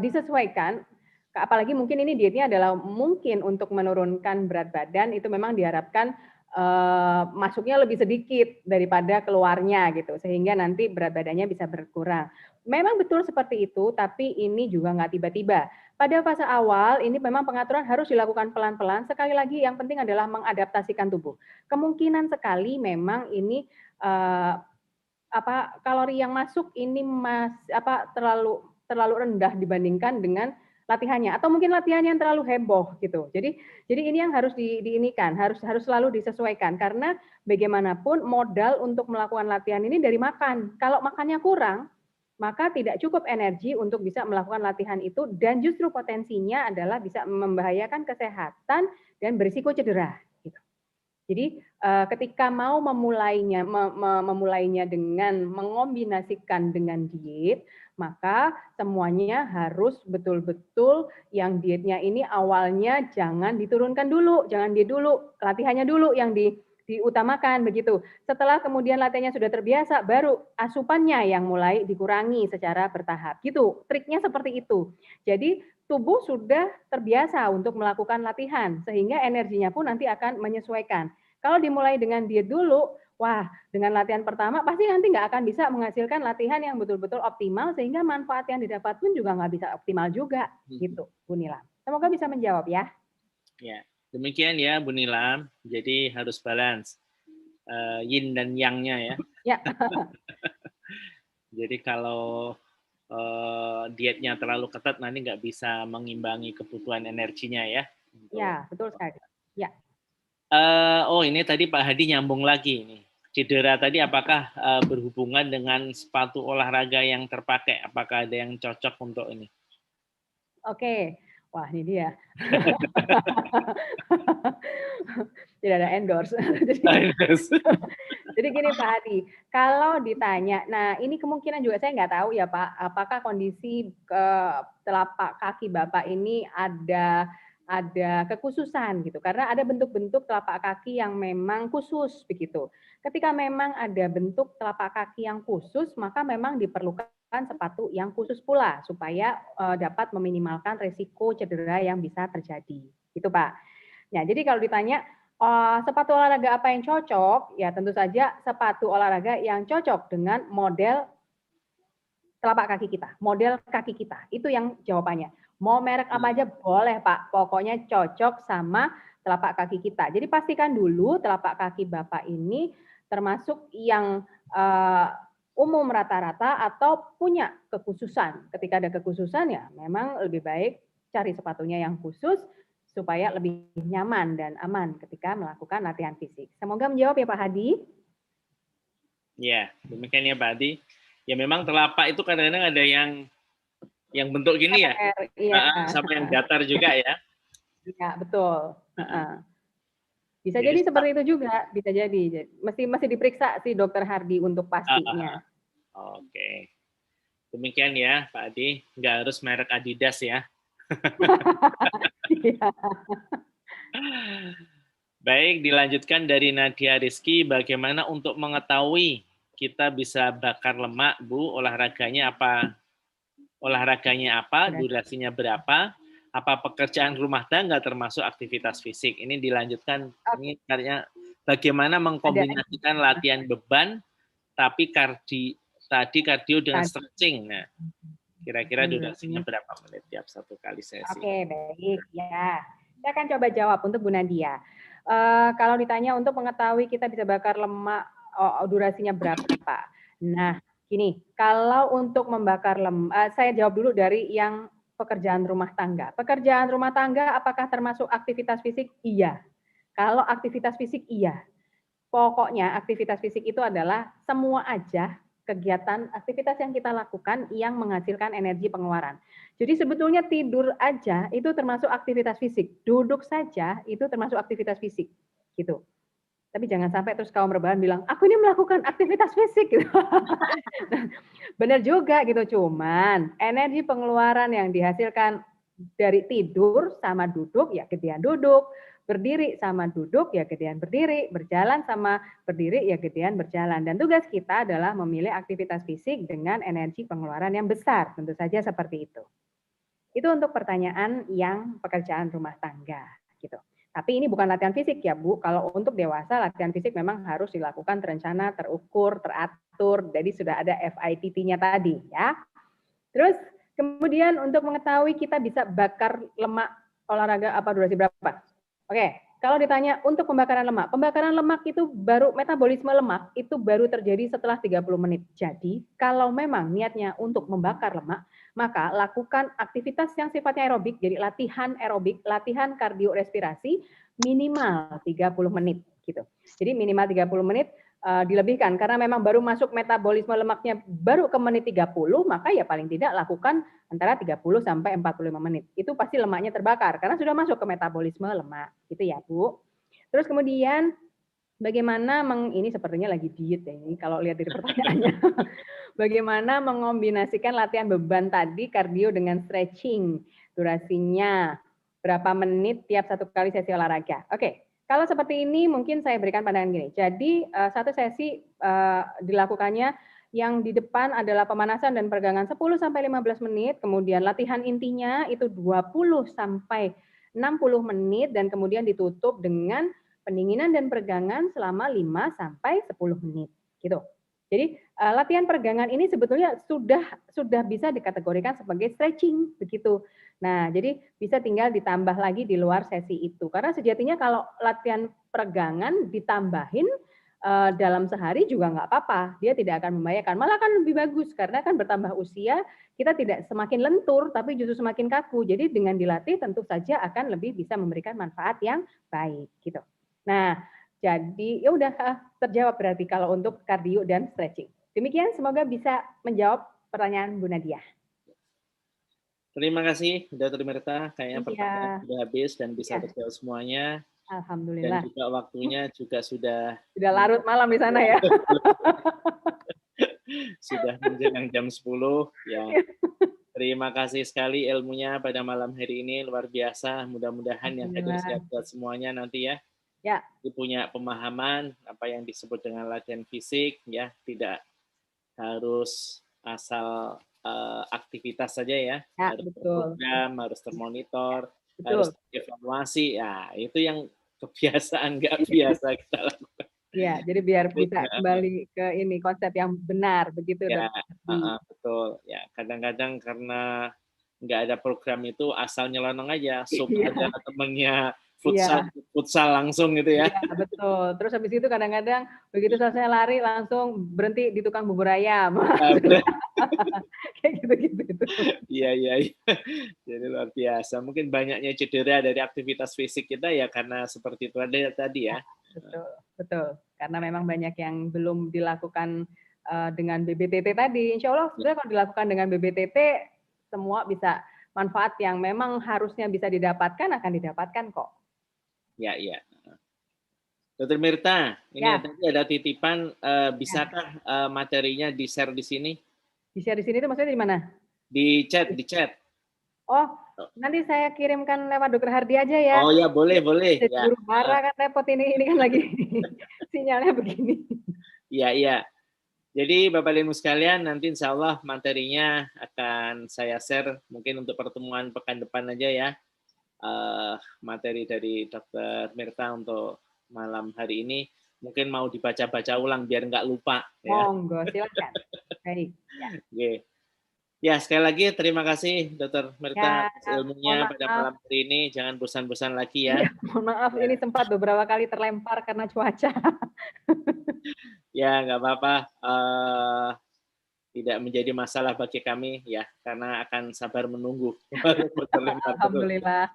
disesuaikan, apalagi mungkin ini dietnya adalah mungkin untuk menurunkan berat badan, itu memang diharapkan masuknya lebih sedikit daripada keluarnya gitu, sehingga nanti berat badannya bisa berkurang. Memang betul seperti itu, tapi ini juga nggak tiba-tiba. Pada fase awal ini memang pengaturan harus dilakukan pelan-pelan. Sekali lagi yang penting adalah mengadaptasikan tubuh. Kemungkinan sekali memang ini kalori yang masuk ini terlalu rendah dibandingkan dengan latihannya, atau mungkin latihannya yang terlalu heboh gitu. Jadi ini yang harus diinikan, harus selalu disesuaikan, karena bagaimanapun modal untuk melakukan latihan ini dari makan. Kalau makannya kurang, maka tidak cukup energi untuk bisa melakukan latihan itu, dan justru potensinya adalah bisa membahayakan kesehatan dan berisiko cedera. Gitu. Jadi ketika mau memulainya dengan mengombinasikan dengan diet, maka semuanya harus betul-betul yang dietnya ini awalnya jangan diturunkan dulu, jangan diet dulu, latihannya dulu yang diutamakan begitu. Setelah kemudian latihannya sudah terbiasa, baru asupannya yang mulai dikurangi secara bertahap. Gitu, triknya seperti itu. Jadi tubuh sudah terbiasa untuk melakukan latihan, sehingga energinya pun nanti akan menyesuaikan. Kalau dimulai dengan diet dulu, wah, dengan latihan pertama pasti nanti nggak akan bisa menghasilkan latihan yang betul-betul optimal, sehingga manfaat yang didapat pun juga nggak bisa optimal juga, gitu, Bu Nilam. Semoga bisa menjawab ya. Ya, demikian ya Bu Nilam. Jadi harus balance yin dan yang-nya ya. Ya. Jadi kalau dietnya terlalu ketat nanti nggak bisa mengimbangi kebutuhan energinya ya. Ya, betul sekali. Ya. Oh, ini tadi Pak Hadi nyambung lagi ini. Cedera tadi apakah berhubungan dengan sepatu olahraga yang terpakai? Apakah ada yang cocok untuk ini? Oke. Wah, ini dia. Tidak ada endorse. Jadi gini Pak Hadi, kalau ditanya, nah ini kemungkinan juga saya nggak tahu ya Pak, apakah kondisi telapak kaki Bapak ini ada kekhususan gitu, karena ada bentuk-bentuk telapak kaki yang memang khusus begitu. Ketika memang ada bentuk telapak kaki yang khusus, maka memang diperlukan sepatu yang khusus pula supaya dapat meminimalkan risiko cedera yang bisa terjadi, gitu Pak. Nah, jadi kalau ditanya sepatu olahraga apa yang cocok? Ya tentu saja sepatu olahraga yang cocok dengan model telapak kaki kita, model kaki kita. Itu yang jawabannya. Mau merek apa aja boleh Pak, pokoknya cocok sama telapak kaki kita. Jadi pastikan dulu telapak kaki Bapak ini termasuk yang umum rata-rata atau punya kekhususan. Ketika ada kekhususan ya memang lebih baik cari sepatunya yang khusus supaya lebih nyaman dan aman ketika melakukan latihan fisik. Semoga menjawab ya Pak Hadi. Ya, demikian ya Pak Hadi. Ya memang telapak itu kadang-kadang ada yang bentuk gini ya, iya. sama yang datar juga ya. Iya, betul. Bisa jadi seperti itu juga, bisa jadi. Mesti diperiksa si Dokter Hardi untuk pastinya. Oke. Demikian ya Pak Hadi, nggak harus merek Adidas ya. Baik, dilanjutkan dari Nadia Rizky, bagaimana untuk mengetahui kita bisa bakar lemak, Bu? Olahraganya apa, durasinya berapa, apa pekerjaan rumah tangga termasuk aktivitas fisik? Ini dilanjutkan, ini karena bagaimana mengkombinasikan latihan beban, tapi kardio dengan stretching. Nah, kira-kira durasinya berapa menit tiap satu kali sesi? Oke, baik. Ya, saya akan coba jawab untuk Bu Nadia. Kalau ditanya untuk mengetahui kita bisa bakar lemak, durasinya berapa? Nah, gini, kalau untuk membakar lemak, saya jawab dulu dari yang pekerjaan rumah tangga. Pekerjaan rumah tangga apakah termasuk aktivitas fisik? Iya. Kalau aktivitas fisik, iya. Pokoknya aktivitas fisik itu adalah semua aja kegiatan aktivitas yang kita lakukan yang menghasilkan energi pengeluaran. Jadi sebetulnya tidur aja itu termasuk aktivitas fisik, duduk saja itu termasuk aktivitas fisik, gitu. Tapi jangan sampai terus kaum rebahan bilang, aku ini melakukan aktivitas fisik gitu. Benar juga gitu, cuman energi pengeluaran yang dihasilkan dari tidur sama duduk ya gedean duduk, berdiri sama duduk ya gedean berdiri, berjalan sama berdiri ya gedean berjalan. Dan tugas kita adalah memilih aktivitas fisik dengan energi pengeluaran yang besar, tentu saja seperti itu. Itu untuk pertanyaan yang pekerjaan rumah tangga gitu. Tapi ini bukan latihan fisik ya Bu, kalau untuk dewasa latihan fisik memang harus dilakukan terencana, terukur, teratur, jadi sudah ada FITT-nya tadi ya. Terus kemudian untuk mengetahui kita bisa bakar lemak olahraga apa durasi berapa? Oke, kalau ditanya untuk pembakaran lemak itu baru metabolisme lemak itu baru terjadi setelah 30 menit. Jadi kalau memang niatnya untuk membakar lemak, maka lakukan aktivitas yang sifatnya aerobik, jadi latihan aerobik, latihan kardiorespirasi minimal 30 menit gitu. Jadi minimal 30 menit dilebihkan karena memang baru masuk metabolisme lemaknya baru ke menit 30, maka ya paling tidak lakukan antara 30 sampai 45 menit. Itu pasti lemaknya terbakar karena sudah masuk ke metabolisme lemak. Gitu ya, Bu. Terus kemudian bagaimana ini sepertinya lagi diet ya ini kalau lihat dari pertanyaannya. Bagaimana mengombinasikan latihan beban tadi kardio dengan stretching? Durasinya berapa menit tiap satu kali sesi olahraga? Oke. Kalau seperti ini mungkin saya berikan pandangan gini. Jadi satu sesi dilakukannya yang di depan adalah pemanasan dan peregangan 10 sampai 15 menit, kemudian latihan intinya itu 20 sampai 60 menit dan kemudian ditutup dengan pendinginan dan peregangan selama 5 sampai 10 menit gitu. Jadi latihan peregangan ini sebetulnya sudah bisa dikategorikan sebagai stretching begitu. Nah, jadi bisa tinggal ditambah lagi di luar sesi itu. Karena sejatinya kalau latihan peregangan ditambahin dalam sehari juga nggak apa-apa. Dia tidak akan membahayakan. Malah kan lebih bagus karena kan bertambah usia kita tidak semakin lentur tapi justru semakin kaku. Jadi dengan dilatih tentu saja akan lebih bisa memberikan manfaat yang baik gitu. Nah, jadi ya udah terjawab berarti kalau untuk kardio dan stretching. Demikian semoga bisa menjawab pertanyaan Bu Nadia. Terima kasih Dr. Mirta, kayaknya pertanyaan sudah habis dan bisa terjawab semuanya. Alhamdulillah. Dan juga waktunya juga sudah larut malam di sana ya. Sudah menjelang jam 10 ya. Terima kasih sekali ilmunya pada malam hari ini, luar biasa. Mudah-mudahan yang hadir sehat semuanya nanti ya. Ya. Punya pemahaman apa yang disebut dengan latihan fisik ya, tidak harus asal aktivitas saja ya, harus terprogram, harus termonitor, harus dievaluasi. Ya, itu yang kebiasaan nggak biasa kita lakukan. Ya, jadi biar bisa kembali ke ini konsep yang benar begitu ya, betul. Ya, kadang-kadang karena nggak ada program itu asal nyelonong aja, ada temennya futsal langsung gitu ya. Iya, betul. Terus habis itu kadang-kadang begitu selesai lari langsung berhenti di tukang bubur ayam. Kayak gitu-gitu. Iya. Jadi luar biasa. Mungkin banyaknya cedera dari aktivitas fisik kita ya karena seperti itu ada tadi ya. Betul. Karena memang banyak yang belum dilakukan dengan BBTT tadi. Insya Allah sebenarnya kalau dilakukan dengan BBTT semua bisa manfaat yang memang harusnya bisa didapatkan akan didapatkan kok. Ya. Dr. Mirta, ini tadi ada titipan, bisakah materinya di-share di sini? Di-share di sini itu maksudnya di mana? Di chat. Oh, nanti saya kirimkan lewat Dr. Hardi aja ya. Oh ya, boleh. Ya. Guru Bara kan repot ini kan lagi sinyalnya begini. Iya. Jadi Bapak Ibu sekalian, nanti insya Allah materinya akan saya share mungkin untuk pertemuan pekan depan aja ya. Materi dari Dr. Mirta untuk malam hari ini mungkin mau dibaca-baca ulang biar nggak lupa ya. Monggo, silakan. Baik. Ya, sekali lagi terima kasih Dr. Mirta atas ilmunya pada malam hari ini. Jangan bosan-bosan lagi ya. Mohon maaf, ini sempat beberapa kali terlempar karena cuaca. Ya, nggak apa-apa. Tidak menjadi masalah bagi kami ya, karena akan sabar menunggu. Alhamdulillah.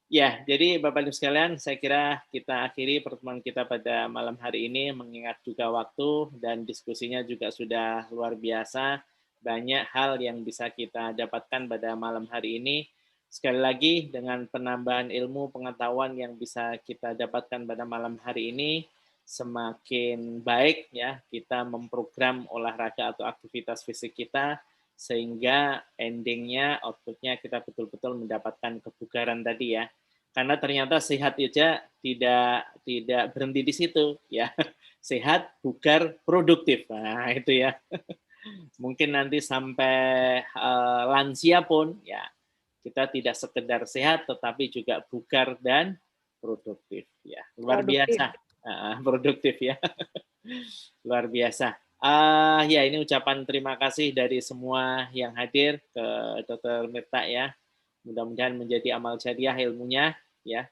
Ya, jadi Bapak Ibu sekalian, saya kira kita akhiri pertemuan kita pada malam hari ini, mengingat juga waktu dan diskusinya juga sudah luar biasa. Banyak hal yang bisa kita dapatkan pada malam hari ini. sekali lagi dengan penambahan ilmu pengetahuan yang bisa kita dapatkan pada malam hari ini, semakin baik ya kita memprogram olahraga atau aktivitas fisik kita sehingga endingnya outputnya kita betul-betul mendapatkan kebugaran tadi ya. Karena ternyata sehat aja tidak berhenti di situ ya. Sehat, bugar, produktif. Nah, itu ya. Mungkin nanti sampai lansia pun ya kita tidak sekedar sehat tetapi juga bugar dan produktif ya. Luar biasa. Produktif ya. Luar biasa. Ya ini ucapan terima kasih dari semua yang hadir ke Dr. Mirta ya. Mudah-mudahan menjadi amal jariah ilmunya ya.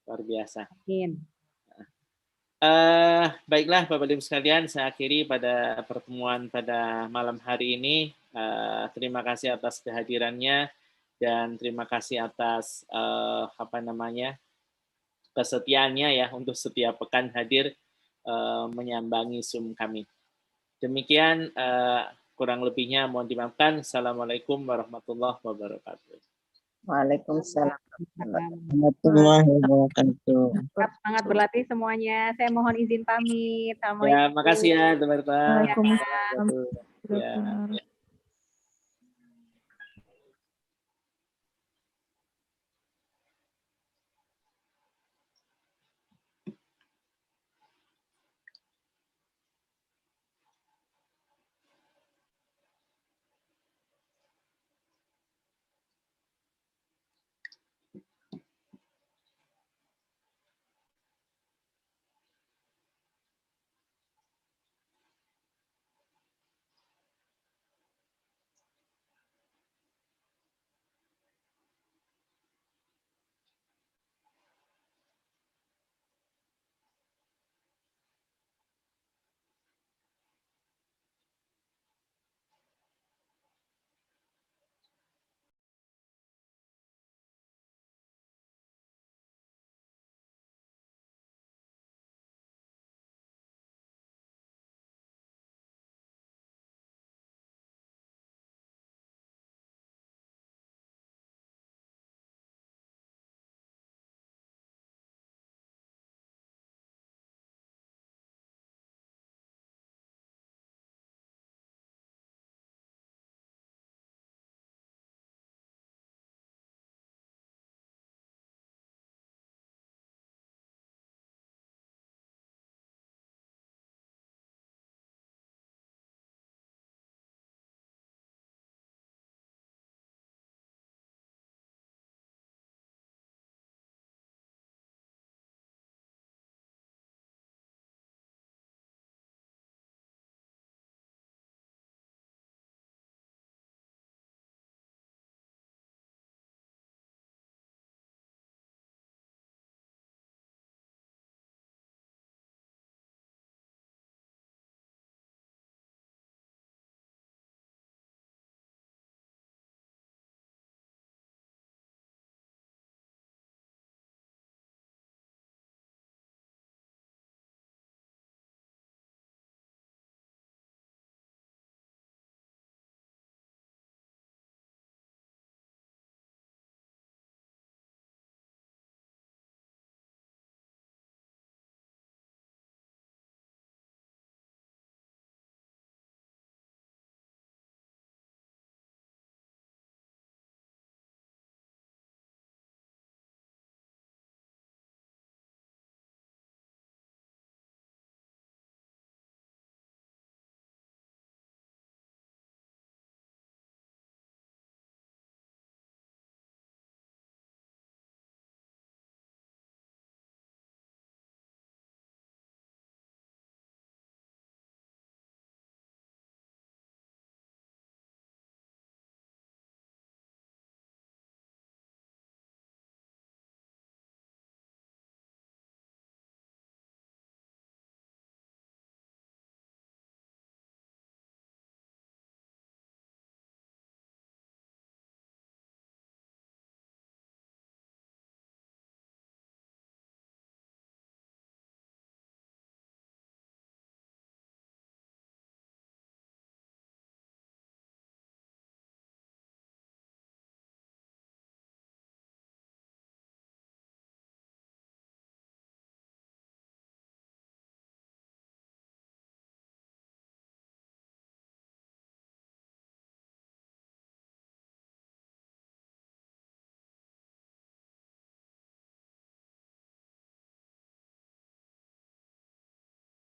Luar biasa. Amin. Baiklah Bapak Ibu sekalian, saya akhiri pada pertemuan pada malam hari ini. Terima kasih atas kehadirannya dan terima kasih atas kesetiaannya ya untuk setiap pekan hadir menyambangi Zoom kami. Demikian kurang lebihnya mohon dimaafkan. Assalamualaikum warahmatullahi wabarakatuh. Waalaikumsalam. Warahmatullahi wabarakatuh. Tetap semangat berlatih semuanya. Saya mohon izin pamit. Ya, makasih ya, Teman-teman. Waalaikumsalam. Ya.